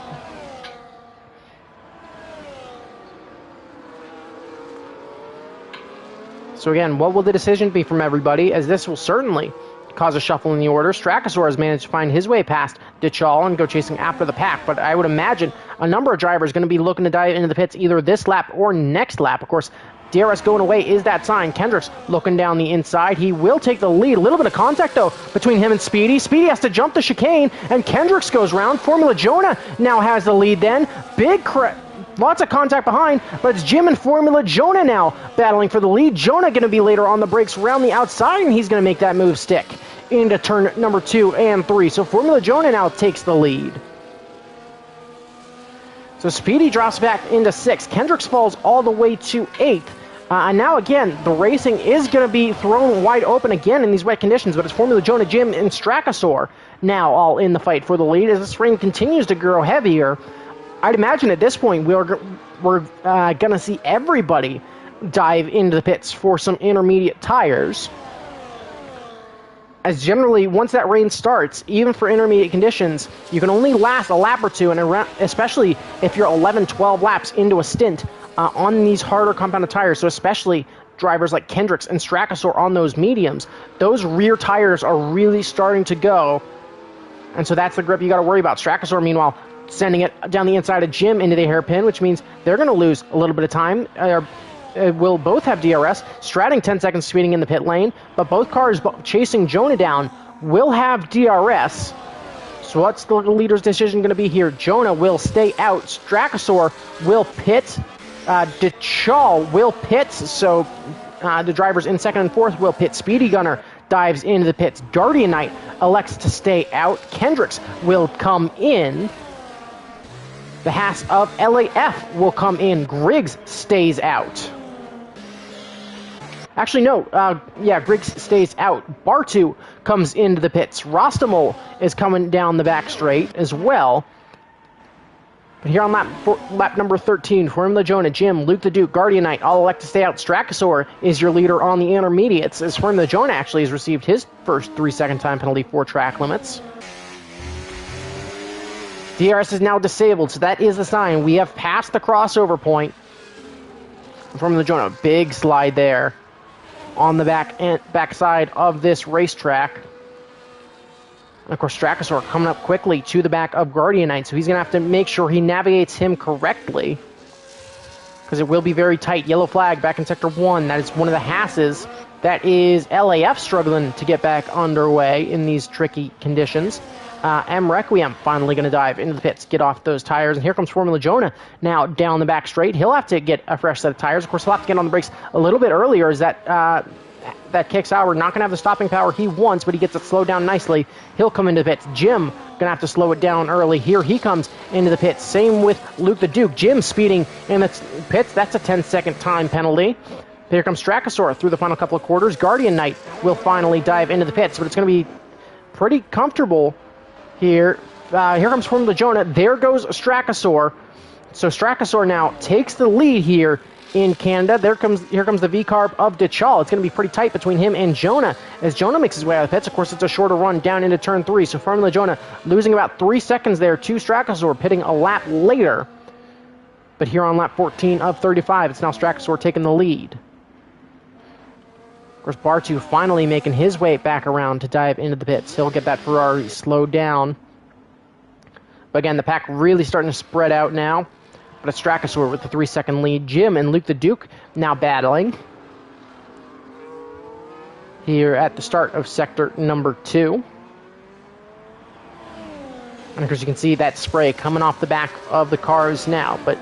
So again, what will the decision be from everybody, as this will certainly cause a shuffle in the order. Strachosaur has managed to find his way past DeChal and go chasing after the pack, but I would imagine a number of drivers going to be looking to dive into the pits either this lap or next lap. Of course, DRS going away is that sign. Kendricks looking down the inside. He will take the lead. A little bit of contact, though, between him and Speedy. Speedy has to jump the chicane, and Kendricks goes round. Formula Jonah now has the lead then. Lots of contact behind, but it's Jim and Formula Jonah now battling for the lead. Jonah going to be later on the brakes around the outside, and he's going to make that move stick into turn number 2 and 3. So Formula Jonah now takes the lead. So Speedy drops back into 6th. Kendricks falls all the way to 8th. And now again, the racing is going to be thrown wide open again in these wet conditions, but it's Formula Jonah, Jim, and Strakasaur now all in the fight for the lead as this rain continues to grow heavier. I'd imagine at this point we're going to see everybody dive into the pits for some intermediate tires. As generally, once that rain starts, even for intermediate conditions, you can only last a lap or two, and especially if you're 11, 12 laps into a stint on these harder compounded tires, so especially drivers like Kendricks and Strakasaur on those mediums, those rear tires are really starting to go, and so that's the grip you got to worry about. Strakasaur, meanwhile, sending it down the inside of Jim into the hairpin, which means they're going to lose a little bit of time. Will both have DRS. Stratting 10 seconds speeding in the pit lane, but both cars chasing Jonah down will have DRS. So what's the leader's decision going to be here? Jonah will stay out. Strakasaur will pit. DeChal will pit. So the drivers in second and fourth will pit. Speedy Gunner dives into the pits. Guardian Knight elects to stay out. Kendricks will come in. The Haas of LAF will come in. Griggs stays out. Actually, no. Griggs stays out. Bartu comes into the pits. Rostamol is coming down the back straight as well. But here on lap number 13, Formula Jonah, Jim, Luke the Duke, Guardian Knight all elect to stay out. Strakasaur is your leader on the intermediates, as Formula Jonah actually has received his first 3-second time penalty for track limits. DRS is now disabled, so that is a sign. We have passed the crossover point. Formula Jonah, big slide there on the back side of this racetrack. And of course, Strakasaur coming up quickly to the back of Guardian Knight, so he's going to have to make sure he navigates him correctly, because it will be very tight. Yellow flag back in Sector 1. That is one of the Haas's. That is LAF struggling to get back underway in these tricky conditions. M. Requiem finally going to dive into the pits, get off those tires, and here comes Formula Jonah now down the back straight. He'll have to get a fresh set of tires. Of course, he'll have to get on the brakes a little bit earlier, as that kicks out. We're not going to have the stopping power he wants, but he gets it slowed down nicely. He'll come into the pits. Jim going to have to slow it down early. Here he comes into the pits. Same with Luke the Duke. Jim speeding in the pits. That's a 10-second time penalty. Here comes Strakasaur through the final couple of quarters. Guardian Knight will finally dive into the pits, but it's going to be pretty comfortable here. Here comes Formula Jonah. There goes Strakasaur. So Strakasaur now takes the lead here in Canada. Here comes the V-Carb of DeChal. It's going to be pretty tight between him and Jonah as Jonah makes his way out of the pits. Of course, it's a shorter run down into turn 3. So Formula Jonah losing about 3 seconds there to Strakasaur, pitting a lap later. But here on lap 14 of 35, it's now Strakasaur taking the lead. Of course, Bartu finally making his way back around to dive into the pits. He'll get that Ferrari slowed down. But again, the pack really starting to spread out now. But it's Strakasaur with the 3-second lead. Jim and Luke the Duke now battling here at the start of sector number 2. And of course, you can see that spray coming off the back of the cars now. But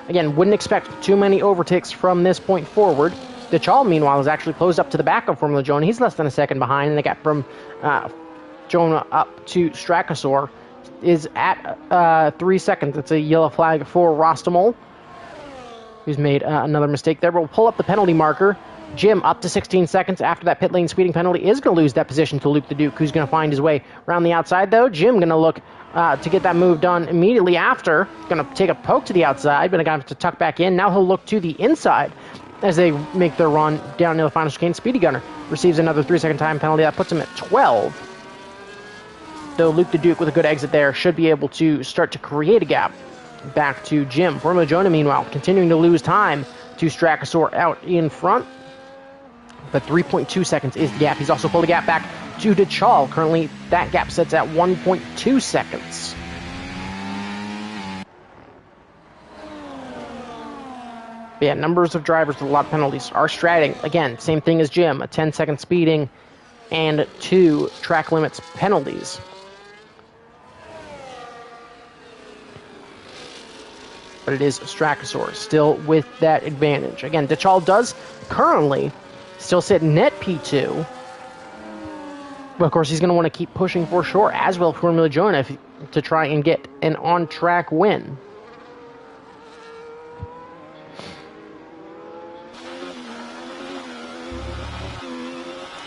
again, wouldn't expect too many overtakes from this point forward. DeChal, meanwhile, is actually closed up to the back of Formula Jonah. He's less than a second behind, and the gap from Jonah up to Strakasaur is at 3 seconds. It's a yellow flag for Rostamol, who's made another mistake there. But we'll pull up the penalty marker. Jim up to 16 seconds after that pit lane speeding penalty is going to lose that position to Luke the Duke, who's going to find his way around the outside, though. Jim going to look to get that move done immediately after. Going to take a poke to the outside, but going to have to tuck back in. Now he'll look to the inside as they make their run down near the final chicane. Speedy Gunner receives another 3-second time penalty. That puts him at 12. Though Luke the Duke with a good exit there should be able to start to create a gap back to Jim. Formula Jonah, meanwhile, continuing to lose time to Strakasaur out in front. But 3.2 seconds is the gap. He's also pulled a gap back to DeChal. Currently, that gap sits at 1.2 seconds. But yeah, numbers of drivers with a lot of penalties are stratting. Again, same thing as Jim, a 10-second speeding and 2 track limits penalties. But it is Strakasaur still with that advantage. Again, DeChal does currently still sit net P2. But of course, he's going to want to keep pushing for sure, as will Formula Jonah, to try and get an on-track win.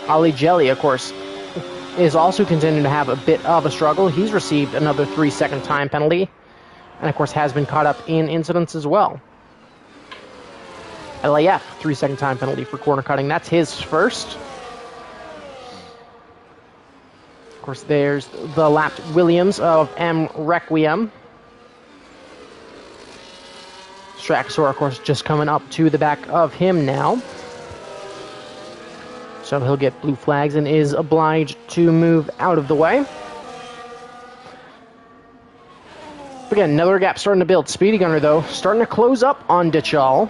Ali Jelly, of course, is also continuing to have a bit of a struggle. He's received another 3-second time penalty, and of course has been caught up in incidents as well. LAF, 3-second time penalty for corner cutting. That's his first. Of course, there's the lapped Williams of M. Requiem. Straxor, of course, just coming up to the back of him now. So he'll get blue flags and is obliged to move out of the way. Again, another gap starting to build. Speedy Gunner, though, starting to close up on Dichal.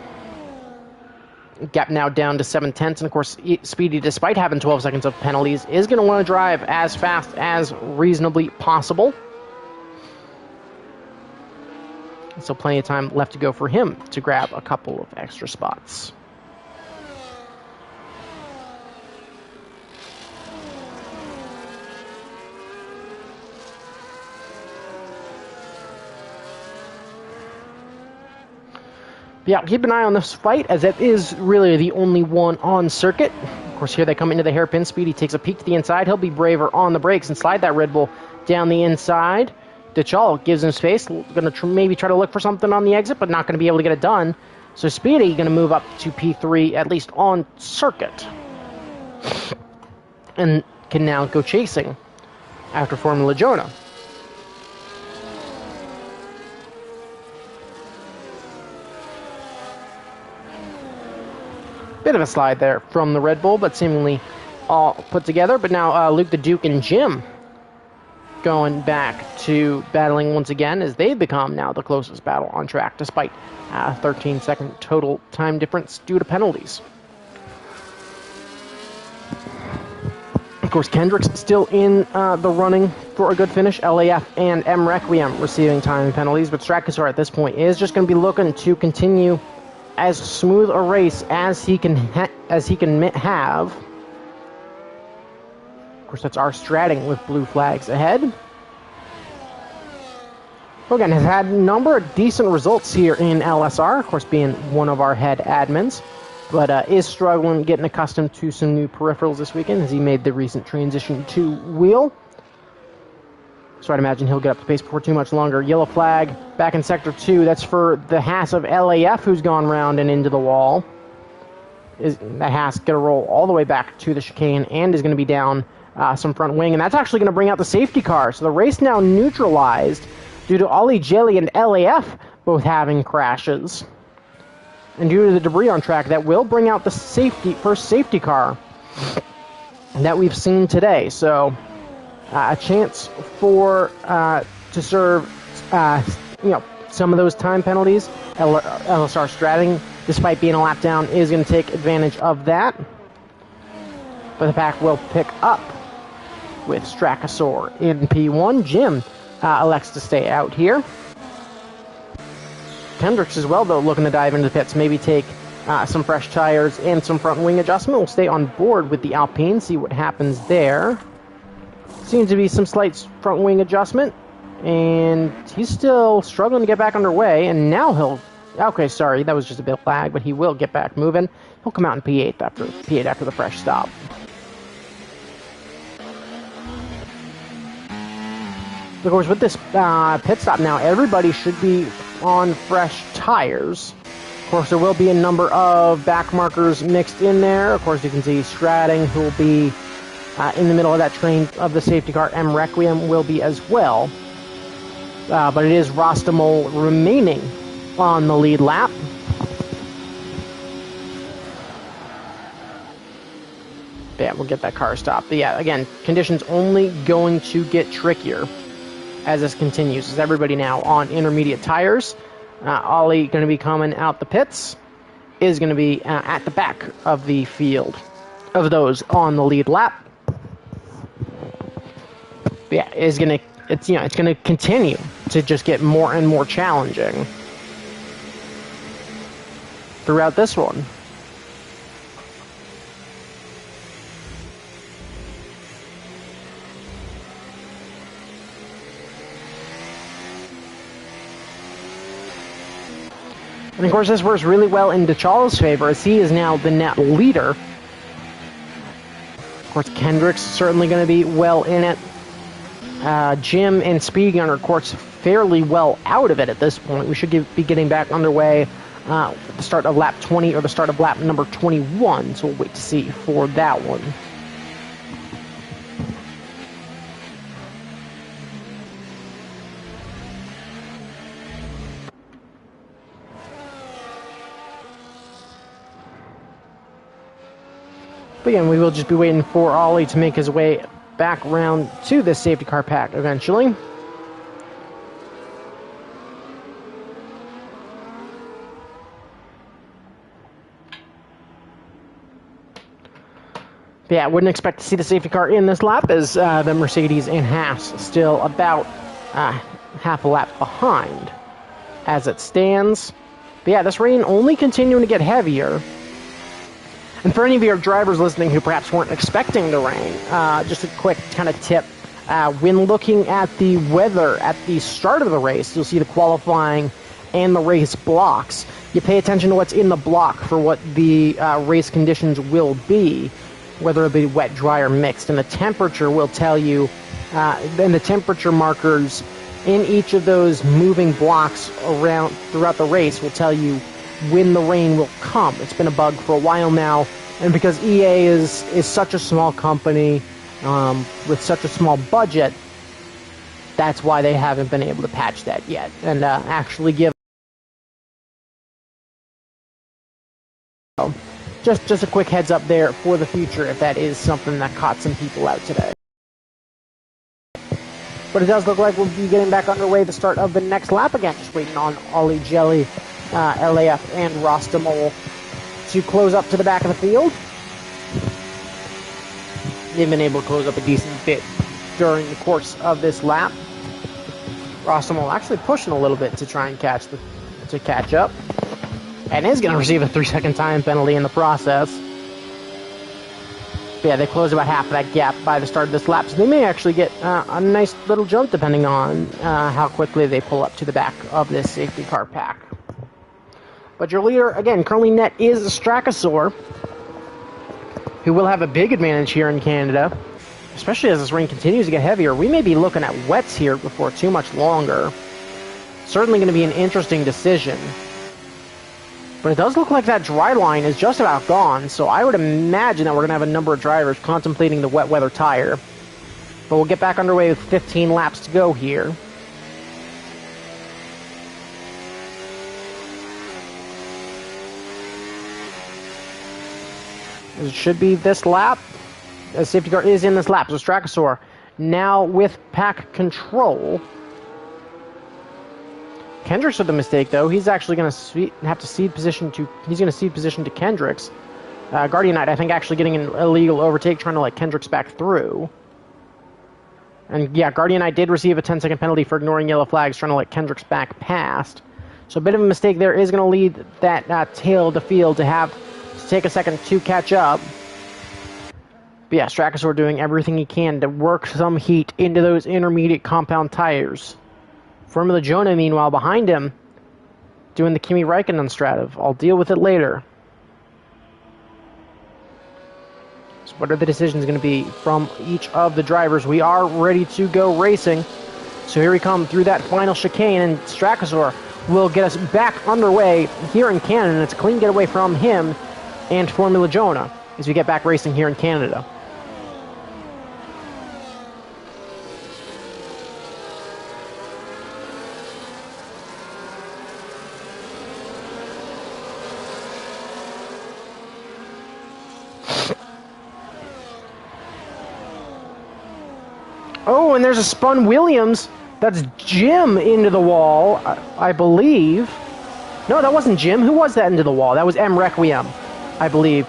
Gap now down to 7/10, and of course, Speedy, despite having 12 seconds of penalties, is going to want to drive as fast as reasonably possible. So plenty of time left to go for him to grab a couple of extra spots. Yeah, keep an eye on this fight, as it is really the only one on circuit. Of course, here they come into the hairpin. Speedy takes a peek to the inside. He'll be braver on the brakes and slide that Red Bull down the inside. Dichal gives him space. Going to maybe try to look for something on the exit, but not going to be able to get it done. So Speedy going to move up to P3, at least on circuit. And can now go chasing after Formula Jonah. Bit of a slide there from the Red Bull, but seemingly all put together. But now Luke the Duke and Jim going back to battling once again, as they've become now the closest battle on track, despite a 13-second total time difference due to penalties. Of course, Kendrick's still in the running for a good finish. LAF and M. Requiem receiving time penalties, but Straxor at this point is just going to be looking to continue as smooth a race as he can have. Of course, that's our stratting with blue flags ahead. Hogan has had a number of decent results here in LSR, of course being one of our head admins, but is struggling getting accustomed to some new peripherals this weekend as he made the recent transition to wheel. So I'd imagine he'll get up to pace before too much longer. Yellow flag back in Sector 2. That's for the Haas of LAF, who's gone round and into the wall. That Haas going to roll all the way back to the chicane and is going to be down some front wing. And that's actually going to bring out the safety car. So the race now neutralized due to Ollie Jelly and LAF both having crashes. And due to the debris on track, that will bring out the first safety car that we've seen today. So a chance for to serve some of those time penalties. LSR stratting, despite being a lap down, is going to take advantage of that. But the pack will pick up with Straxor in P1. Jim elects to stay out here. Kendricks as well, though, looking to dive into the pits, maybe take some fresh tires and some front wing adjustment. We'll stay on board with the Alpine, see what happens there. Seems to be some slight front wing adjustment, and he's still struggling to get back underway, and now he'll... Okay, sorry, that was just a bit of lag, but he will get back moving. He'll come out in P8 after the fresh stop. Of course, with this pit stop now, everybody should be on fresh tires. Of course, there will be a number of back markers mixed in there. Of course, you can see Stratting, who will be in the middle of that train of the safety car. M. Requiem will be as well. But it is Rostamol remaining on the lead lap. Yeah, we'll get that car stopped. But yeah, again, conditions only going to get trickier as this continues. As everybody now on intermediate tires. Ollie going to be coming out the pits. Is going to be at the back of the field of those on the lead lap. Yeah, it's going to continue to just get more and more challenging throughout this one. And of course, this works really well in Dichal's favor, as he is now the net leader. Of course, Kendrick's certainly going to be well in it. Jim and Speed Gunner, of course, fairly well out of it at this point. We should be getting back underway at the start of lap 20 or the start of lap number 21, so we'll wait to see for that one. But again, we will just be waiting for Ollie to make his way back around to this safety car pack eventually. But yeah, I wouldn't expect to see the safety car in this lap, as the Mercedes and Haas still about half a lap behind as it stands. But yeah, this rain only continuing to get heavier. And for any of your drivers listening who perhaps weren't expecting the rain, just a quick kind of tip. When looking at the weather at the start of the race, you'll see the qualifying and the race blocks. You pay attention to what's in the block for what the race conditions will be, whether it be wet, dry, or mixed. And the temperature will tell you, and the temperature markers in each of those moving blocks around throughout the race will tell you when the rain will come. It's been a bug for a while now, and because EA is such a small company with such a small budget, that's why they haven't been able to patch that yet and actually give. Just a quick heads up there for the future if that is something that caught some people out today. But it does look like we'll be getting back underway the start of the next lap again. Just waiting on Ollie Jelly, LAF, and Rostamol to close up to the back of the field. They've been able to close up a decent bit during the course of this lap. Rostamol actually pushing a little bit to try and catch up. And is going to receive a 3-second time penalty in the process. But yeah, they close about half of that gap by the start of this lap, so they may actually get a nice little jump depending on how quickly they pull up to the back of this safety car pack. But your leader, again, currently net is Strakasaur, who will have a big advantage here in Canada, especially as this rain continues to get heavier. We may be looking at wets here before too much longer. Certainly going to be an interesting decision. But it does look like that dry line is just about gone, so I would imagine that we're going to have a number of drivers contemplating the wet weather tire. But we'll get back underway with 15 laps to go here. It should be this lap. The safety car is in this lap, so Strakasaur now with pack control. Kendricks with the mistake, though. He's actually going to have to cede position to... He's going to cede position to Kendricks. Guardian Knight, I think, actually getting an illegal overtake, trying to let Kendricks back through. And, yeah, Guardian Knight did receive a 10-second penalty for ignoring yellow flags, trying to let Kendricks back past. So a bit of a mistake there is going to lead that tail of the field to take a second to catch up. But, yeah, Strakasaur doing everything he can to work some heat into those intermediate compound tires. Formula Jonah, meanwhile, behind him, doing the Kimi Räikkönen strategy. I'll deal with it later. So what are the decisions going to be from each of the drivers? We are ready to go racing. So here we come through that final chicane, and Strakasaur will get us back underway here in Canada. And it's a clean getaway from him and Formula Jonah as we get back racing here in Canada. Oh, and there's a spun Williams. That's Jim into the wall, I believe. No, that wasn't Jim. Who was that into the wall? That was M. Requiem, I believe,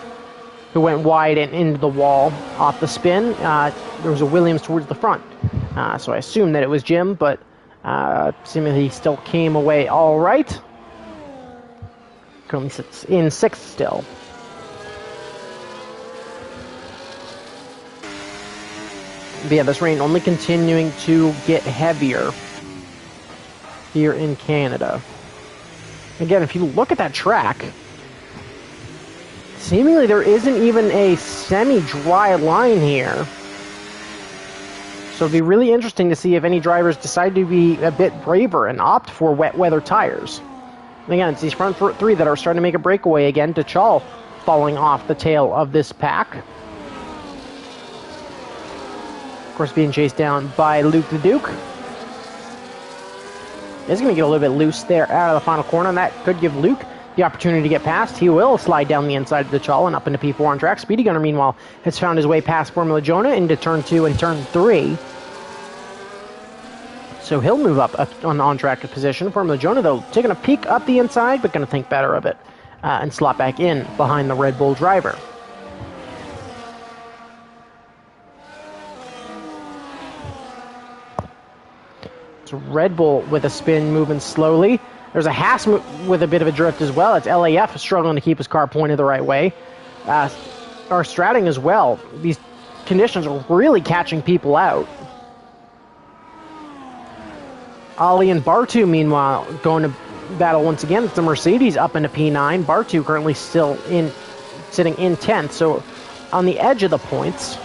who went wide and into the wall off the spin. There was a Williams towards the front. So I assume that it was Jim, but seemingly he still came away all right. Currently sits in 6th still. But yeah, this rain only continuing to get heavier here in Canada. Again, if you look at that track, seemingly there isn't even a semi-dry line here. So it'll be really interesting to see if any drivers decide to be a bit braver and opt for wet weather tires. And again, it's these front three that are starting to make a breakaway again. Dachal falling off the tail of this pack. Of course, being chased down by Luke the Duke. He's going to get a little bit loose there out of the final corner, and that could give Luke the opportunity to get past. He will slide down the inside of Dachal and up into P4 on track. Speedy Gunner, meanwhile, has found his way past Formula Jonah into turn 2 and turn 3. So he'll move up on the on-track position. Formula Jonah, though, taking a peek up the inside, but going to think better of it and slot back in behind the Red Bull driver. It's Red Bull with a spin moving slowly. There's a Haas with a bit of a drift as well. It's LAF struggling to keep his car pointed the right way. Or Stratting as well. These conditions are really catching people out. Ali and Bartu, meanwhile, going to battle once again. It's the Mercedes up into P9. Bartu currently still sitting in 10th, so on the edge of the points.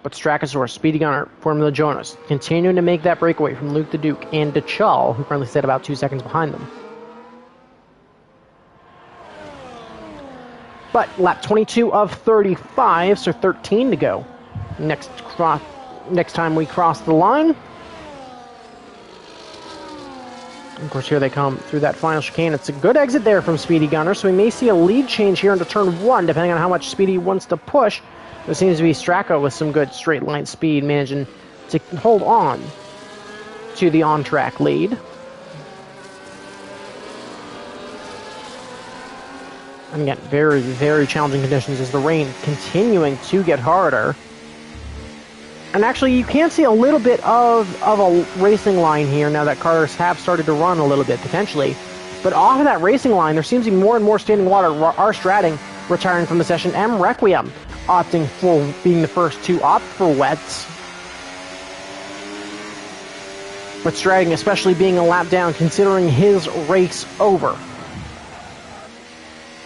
But Strachosaurus, Speedy Gunner, Formula Jonas, continuing to make that breakaway from Luke the Duke and Dachal, who currently sit about 2 seconds behind them. But lap 22 of 35, so 13 to go. Next time we cross the line. Of course, here they come through that final chicane. It's a good exit there from Speedy Gunner, so we may see a lead change here into turn 1, depending on how much Speedy wants to push. There seems to be Stracco with some good straight line speed, managing to hold on to the on-track lead. And again, very, very challenging conditions as the rain continuing to get harder. And actually, you can see a little bit of a racing line here now that cars have started to run a little bit, potentially. But off of that racing line, there seems to be more and more standing water. R. Stratting retiring from the session. M. Requiem opting for being the first to opt for wets. But Stratting especially being a lap down, considering his race over.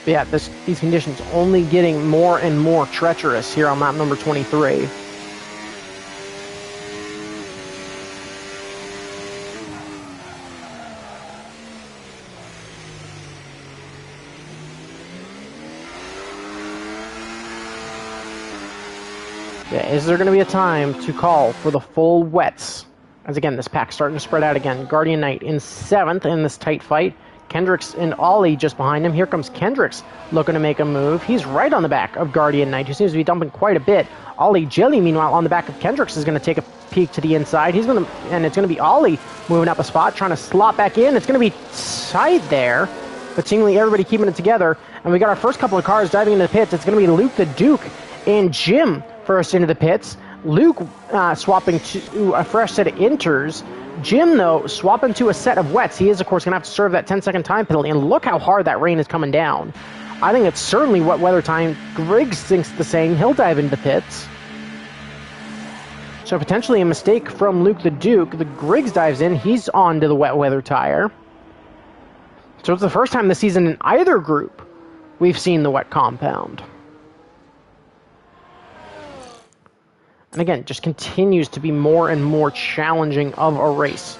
But yeah, these conditions only getting more and more treacherous here on lap number 23. Yeah, is there going to be a time to call for the full wets? As again, this pack's starting to spread out again. Guardian Knight in 7th in this tight fight. Kendricks and Ollie just behind him. Here comes Kendricks looking to make a move. He's right on the back of Guardian Knight, who seems to be dumping quite a bit. Ollie Jelly, meanwhile, on the back of Kendricks is going to take a peek to the inside. And it's going to be Ollie moving up a spot, trying to slot back in. It's going to be tight there, but seemingly everybody keeping it together. And we got our first couple of cars diving into the pits. It's going to be Luke the Duke and Jim first into the pits. Luke swapping to a fresh set of inters. Jim, though, swapping to a set of wets. He is, of course, going to have to serve that 10-second time penalty. And look how hard that rain is coming down. I think it's certainly wet weather time. Griggs thinks the same. He'll dive into the pits. So potentially a mistake from Luke the Duke. The Griggs dives in. He's on to the wet weather tire. So it's the first time this season in either group we've seen the wet compound. And again, just continues to be more and more challenging of a race.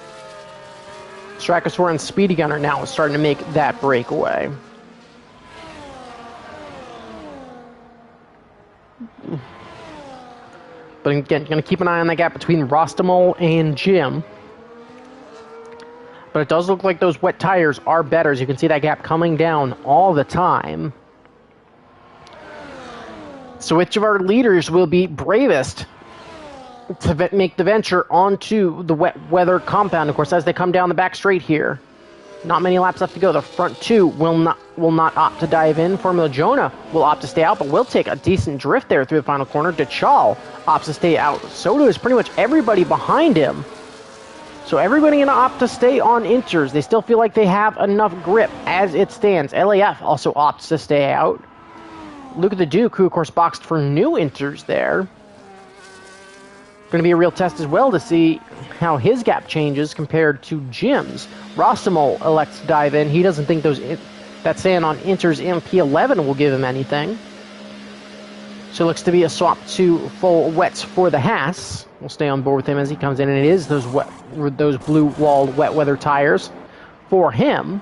Strachosaur and Speedy Gunner now starting to make that breakaway. But again, going to keep an eye on that gap between Rostamol and Jim. But it does look like those wet tires are better, as you can see that gap coming down all the time. So which of our leaders will be bravest to make the venture onto the wet weather compound? Of course, as they come down the back straight here, not many laps left to go. The front two will not opt to dive in. Formula Jonah will opt to stay out, but will take a decent drift there through the final corner. Dachal opts to stay out. So does pretty much everybody behind him. So everybody going to opt to stay on inters. They still feel like they have enough grip as it stands. LAF also opts to stay out. Luke the Duke, who of course boxed for new inters there. Going to be a real test as well to see how his gap changes compared to Jim's. Rostamol elects to dive in. He doesn't think that sand on Inter's MP11 will give him anything. So it looks to be a swap to full wets for the Haas. We'll stay on board with him as he comes in, and it is those blue-walled wet weather tires for him.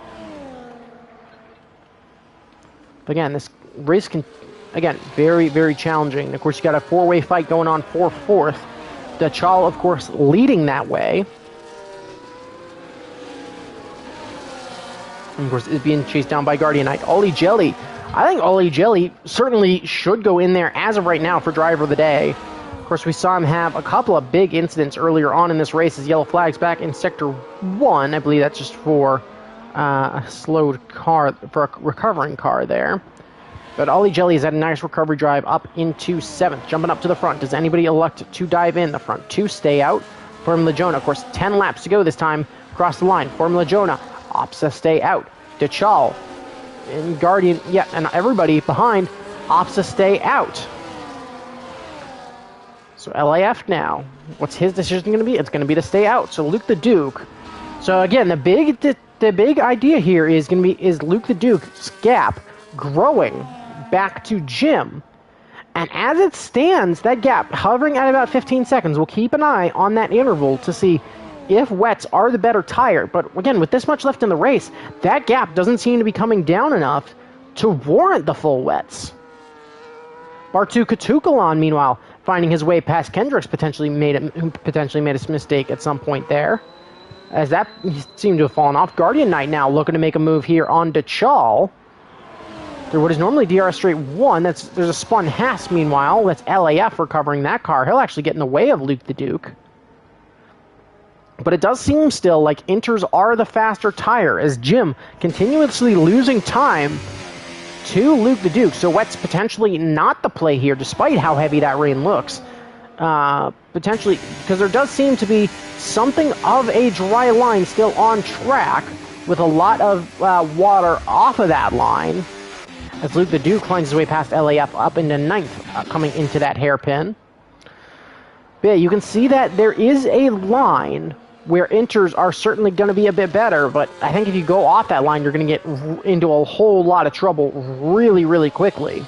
But again, this race can, again, very, very challenging. And of course, you got a four-way fight going on for fourth. Dachal, of course, leading that way. And of course, is being chased down by Guardian Knight. Ollie Jelly. I think Ollie Jelly certainly should go in there as of right now for driver of the day. Of course, we saw him have a couple of big incidents earlier on in this race as yellow flags back in Sector 1. I believe that's just for a slowed car, for a recovering car there. But Ollie Jelly has had a nice recovery drive up into 7th, jumping up to the front. Does anybody elect to dive in? The front two stay out. Formula Jonah, of course, 10 laps to go this time across the line. Formula Jonah, Opsa stay out. Dachal and Guardian, yeah, and everybody behind Opsa stay out. So LAF now, what's his decision going to be? It's going to be to stay out. So Luke the Duke. So again, the big idea here is going to be Luke the Duke's gap growing back to Jim. And as it stands, that gap hovering at about 15 seconds. We'll keep an eye on that interval to see if wets are the better tire. But again, with this much left in the race, that gap doesn't seem to be coming down enough to warrant the full wets. Bartu Katukalan, meanwhile, finding his way past Kendricks, who potentially made a mistake at some point there. As that seemed to have fallen off. Guardian Knight now looking to make a move here on Dachal. Through what is normally DRS straight 1. There's a spun Haas, meanwhile. That's LAF recovering that car. He'll actually get in the way of Luke the Duke. But it does seem still like Inters are the faster tire, as Jim continuously losing time to Luke the Duke. So wet's potentially not the play here, despite how heavy that rain looks. Potentially, because there does seem to be something of a dry line still on track, with a lot of water off of that line. As Luke the Duke finds his way past LAF up into 9th, coming into that hairpin. But yeah, you can see that there is a line where Inters are certainly going to be a bit better, but I think if you go off that line, you're going to get into a whole lot of trouble really, really quickly.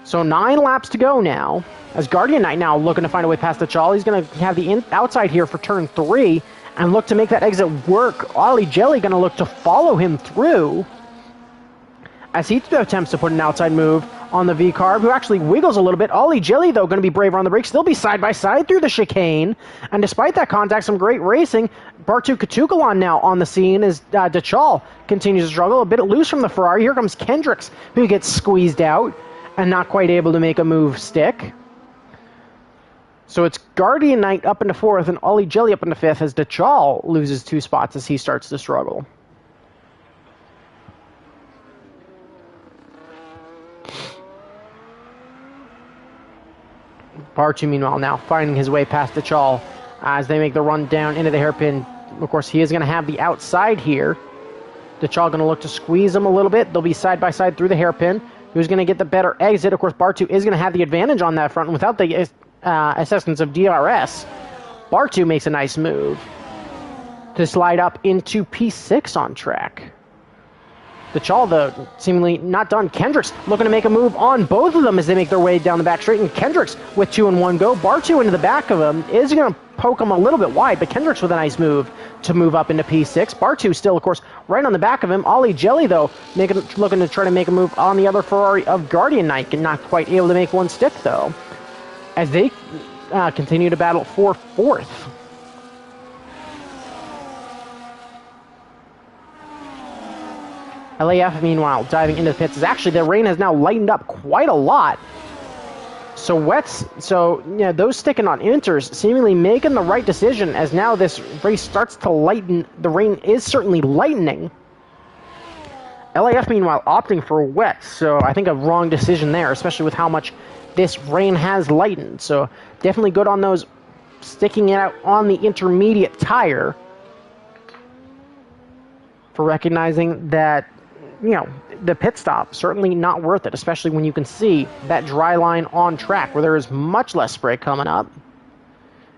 So 9 laps to go now, as Guardian Knight now looking to find a way past Dachal. He's going to have the outside here for turn 3, and look to make that exit work. Ollie Jelly going to look to follow him through, as he attempts to put an outside move on the V-Carb, who actually wiggles a little bit. Ollie Jelly, though, going to be braver on the brakes. They'll be side-by-side through the chicane. And despite that contact, some great racing. Bartu Katukalan now on the scene as Dachal continues to struggle. A bit loose from the Ferrari. Here comes Kendricks, who gets squeezed out and not quite able to make a move stick. So it's Guardian Knight up into 4th and Ollie Jelly up into 5th as Dachal loses 2 spots as he starts to struggle. Bartu, meanwhile, now finding his way past Dachal as they make the run down into the hairpin. Of course, he is going to have the outside here. Dachal going to look to squeeze him a little bit. They'll be side-by-side through the hairpin. Who's going to get the better exit? Of course, Bartu is going to have the advantage on that front without the assistance of DRS. Bartu makes a nice move to slide up into P6 on track. Dachal, though, seemingly not done. Kendricks looking to make a move on both of them as they make their way down the back straight. And Kendricks with 2 and 1 go. Bartu into the back of him is going to poke him a little bit wide, but Kendricks with a nice move to move up into P6. Bartu still, of course, right on the back of him. Ollie Jelly, though, looking to try to make a move on the other Ferrari of Guardian Knight, and not quite able to make one stick, though, as they continue to battle for 4th. LAF, meanwhile, diving into the pits. Actually, the rain has now lightened up quite a lot. So those sticking on Inters seemingly making the right decision, as now this race starts to lighten. The rain is certainly lightening. LAF, meanwhile, opting for wet. So I think a wrong decision there, especially with how much this rain has lightened. So definitely good on those sticking it out on the intermediate tire for recognizing that, the pit stop, certainly not worth it, especially when you can see that dry line on track where there is much less spray coming up.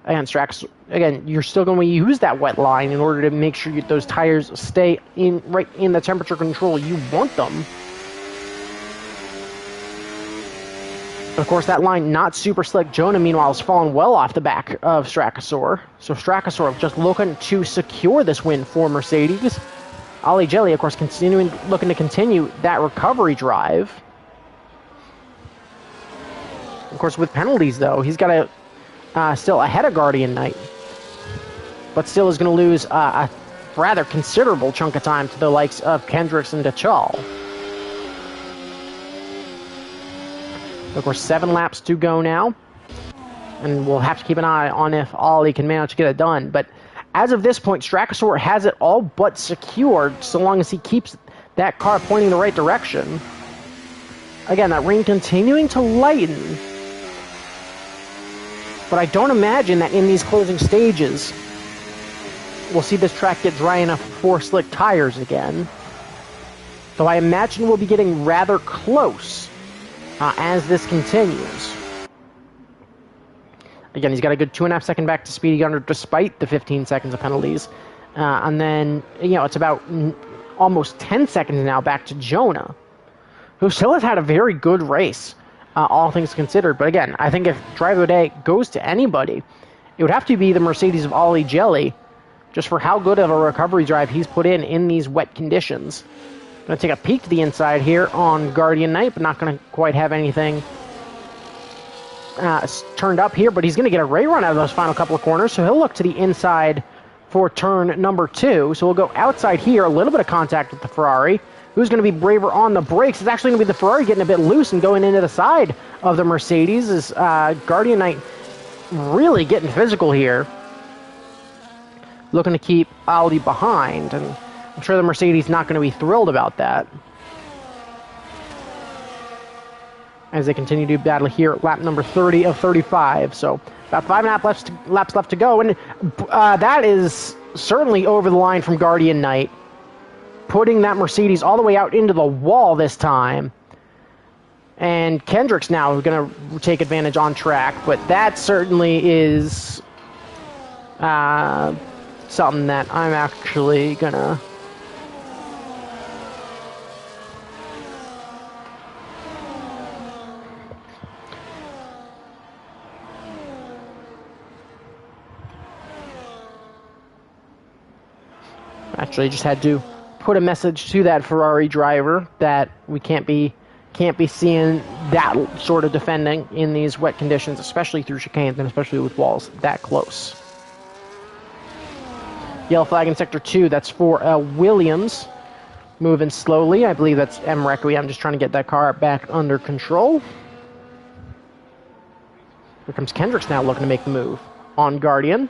Again, you're still going to use that wet line in order to make sure those tires stay right in the temperature control you want them. Of course, that line not super slick. Jonah, meanwhile, is falling well off the back of Strakasaur. So Strakasaur just looking to secure this win for Mercedes. Ollie Jelly, of course, looking to continue that recovery drive. Of course, with penalties, though, he's got still ahead of Guardian Knight. But still is going to lose a rather considerable chunk of time to the likes of Kendricks and Dachal. Of course, 7 laps to go now. And we'll have to keep an eye on if Ollie can manage to get it done. But as of this point, Strakasaur has it all but secured so long as he keeps that car pointing the right direction. Again, that rain continuing to lighten. But I don't imagine that in these closing stages, we'll see this track get dry enough for slick tires again. Though I imagine we'll be getting rather close as this continues. Again, he's got a good 2.5 second back to Speedy Gunner despite the 15 seconds of penalties. And then, it's about almost 10 seconds now back to Jonah, who still has had a very good race, all things considered. But again, I think if Driver of the Day goes to anybody, it would have to be the Mercedes of Ollie Jelly, just for how good of a recovery drive he's put in these wet conditions. Going to take a peek to the inside here on Guardian Knight, but not going to quite have anything turned up here. But he's going to get a ray run out of those final couple of corners, so he'll look to the inside for turn number 2. So we'll go outside here, a little bit of contact with the Ferrari. Who's going to be braver on the brakes? It's actually going to be the Ferrari getting a bit loose and going into the side of the Mercedes. Is Guardian Knight really getting physical here, looking to keep Ollie behind, and I'm sure the Mercedes not going to be thrilled about that as they continue to battle here at lap number 30 of 35. So about 5.5 laps left to go, and that is certainly over the line from Guardian Knight, putting that Mercedes all the way out into the wall this time. And Kendricks now going to take advantage on track, but that certainly is something that I'm actually going to just had to put a message to that Ferrari driver that we can't be seeing that sort of defending in these wet conditions, especially through chicanes and especially with walls that close. Yellow flag in sector 2, that's for Williams. Moving slowly, I believe that's M. Requiem, just trying to get that car back under control. Here comes Kendricks now looking to make the move on Guardian.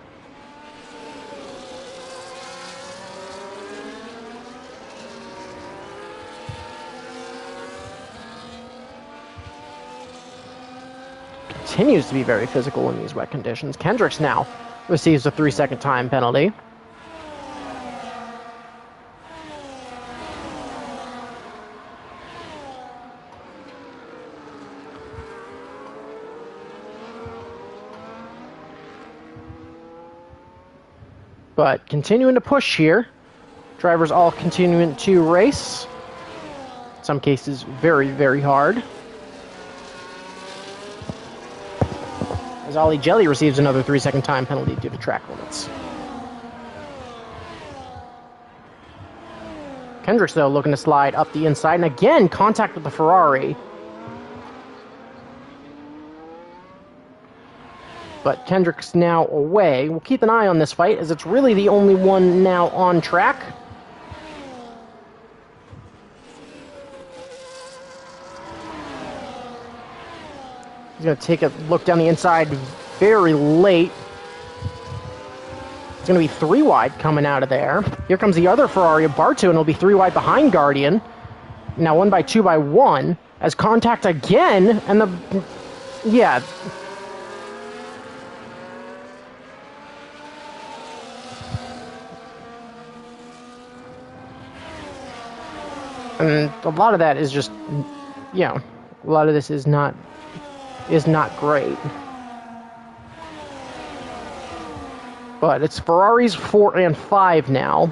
Continues to be very physical in these wet conditions. Kendricks now receives a 3-second time penalty. But continuing to push here. Drivers all continuing to race. In some cases, very, very hard. As Ollie Jelly receives another 3-second time penalty due to track limits. Kendricks, though, looking to slide up the inside, and again, contact with the Ferrari. But Kendricks now away. We'll keep an eye on this fight, as it's really the only one now on track. He's going to take a look down the inside very late. It's going to be 3 wide coming out of there. Here comes the other Ferrari of Bartu, and it'll be 3 wide behind Guardian. Now 1 by 2 by 1 as contact again, and yeah. And a lot of that is just, you know, a lot of this is not great. But it's Ferraris 4 and 5 now.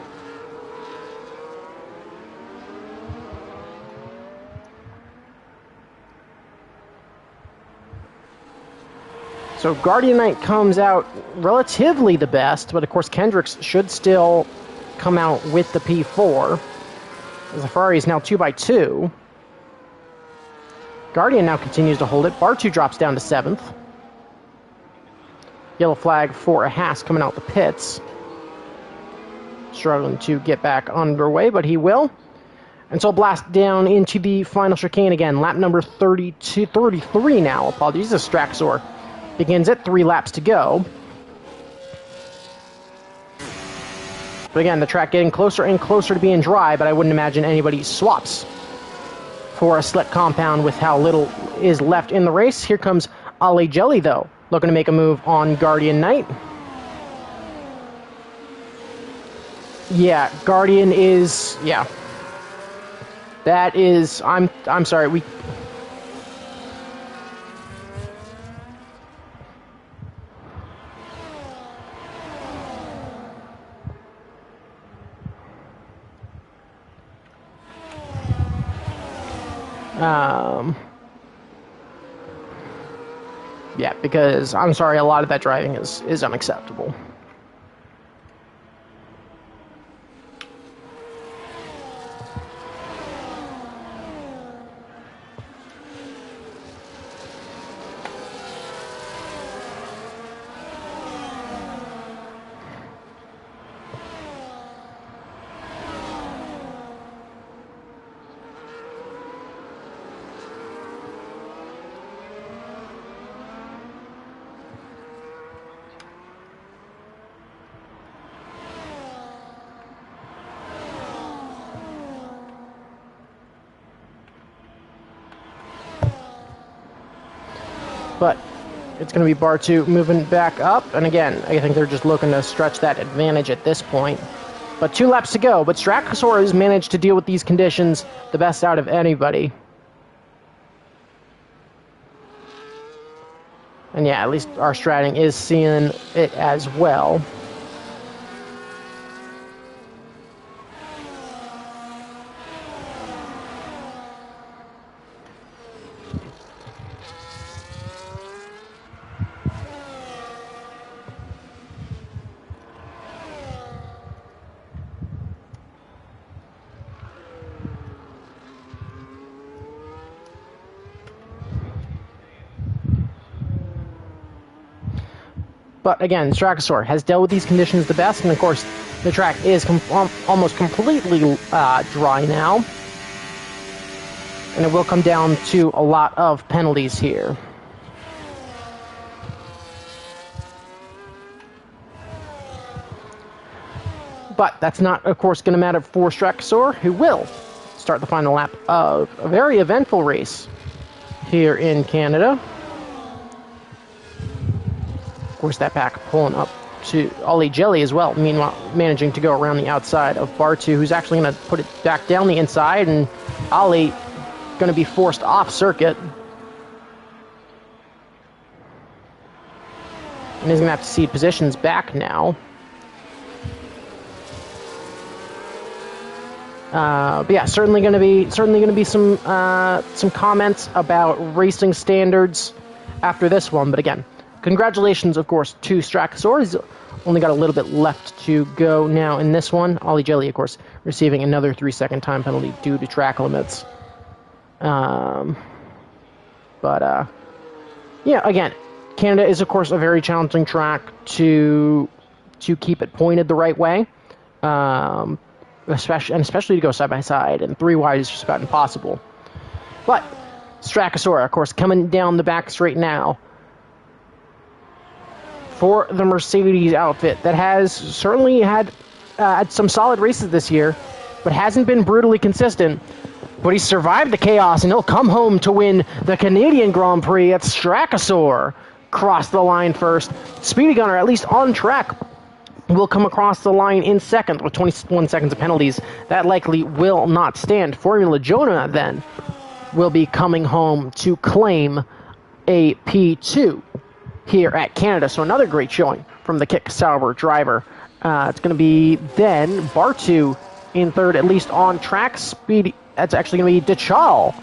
So Guardian Knight comes out relatively the best, but of course Kendricks should still come out with the P4. As the Ferrari is now 2x2. Guardian now continues to hold it. Bartu drops down to 7th. Yellow flag for a Haas coming out the pits. Struggling to get back underway, but he will. And so blast down into the final chicane again. Lap number 33 now. Apologies, the Straxor begins it. 3 laps to go. But again, the track getting closer and closer to being dry, but I wouldn't imagine anybody swaps for a slick compound with how little is left in the race. Here comes Ali Jelly, though, looking to make a move on Guardian Knight. Yeah, Guardian is, yeah. That is, I'm sorry, we... Yeah, because I'm sorry, a lot of that driving is unacceptable. But it's going to be Bartu moving back up. And again, I think they're just looking to stretch that advantage at this point. But 2 laps to go. But Straxor has managed to deal with these conditions the best out of anybody. And yeah, at least our Stratting is seeing it as well. But again, Straxor has dealt with these conditions the best, and of course, the track is almost completely dry now. And it will come down to a lot of penalties here. But that's not, of course, going to matter for Straxor, who will start the final lap of a very eventful race here in Canada. Of course, that pack pulling up to Ali Jelly as well, meanwhile managing to go around the outside of Bartu, who's actually going to put it back down the inside, and Ali going to be forced off circuit. And he's going to have to cede positions back now. But yeah, certainly going to be some comments about racing standards after this one. But again, congratulations, of course, to Straxor. He's only got a little bit left to go now in this one. Ali Jelly, of course, receiving another 3-second time penalty due to track limits. Yeah, again, Canada is, of course, a very challenging track to keep it pointed the right way. Especially to go side by side, and 3 wide is just about impossible. But Straxor, of course, coming down the back straight now for the Mercedes outfit that has certainly had some solid races this year, but hasn't been brutally consistent. But he survived the chaos, and he'll come home to win the Canadian Grand Prix at Straxor. Crossed the line first. Speedy Gunner, at least on track will come across the line in second with 21 seconds of penalties. That likely will not stand. Formula Jonah then will be coming home to claim a P2 here at Canada. So another great showing from the Kick Sauber driver. It's going to be then Bartu in third, at least on track. Speedy, that's actually going to be DeChal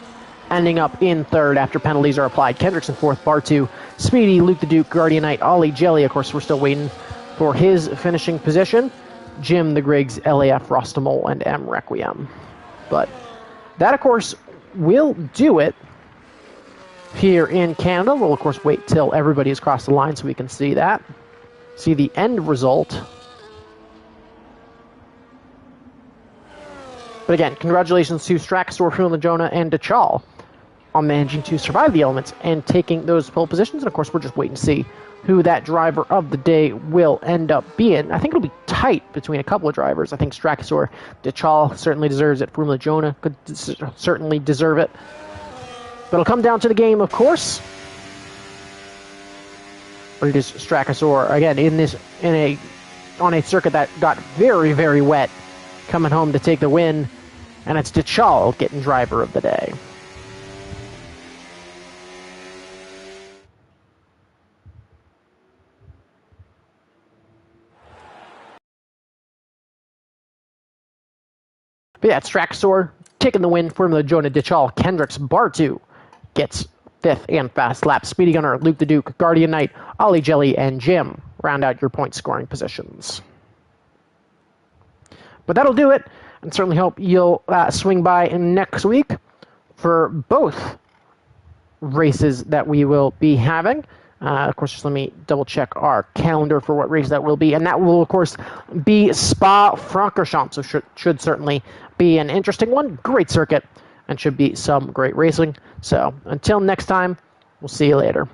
ending up in third after penalties are applied. Kendricks in fourth, Bartu, Speedy, Luke the Duke, Guardian Knight, Ollie Jelly. Of course, we're still waiting for his finishing position. Jim the Griggs, LAF, Rostamol, and M Requiem. But that, of course, will do it here in Canada. We'll, of course, wait till everybody has crossed the line so we can see that. See the end result. But again, congratulations to Strakasor, Formula Jonah, and DeChal on managing to survive the elements and taking those pole positions. And of course, we're just waiting to see who that driver of the day will end up being. I think it'll be tight between a couple of drivers. I think Strakasor, DeChal certainly deserves it. Formula Jonah could certainly deserve it. But it'll come down to the game, of course. But it is Strakasor again on a circuit that got very, very wet, coming home to take the win, and it's DeChal getting driver of the day. But yeah, it's Strakasor taking the win. Formula Jonah, DeChal, Kendricks, Bartu gets fifth and fast lap. Speedy Gunner, Luke the Duke, Guardian Knight, Ollie Jelly, and Jim round out your point scoring positions. But that'll do it, and certainly hope you'll swing by next week for both races that we will be having. Of course, just let me double check our calendar for what race that will be, and that will, of course, be Spa-Francorchamps, so should certainly be an interesting one. Great circuit, and should be some great racing. So until next time, we'll see you later.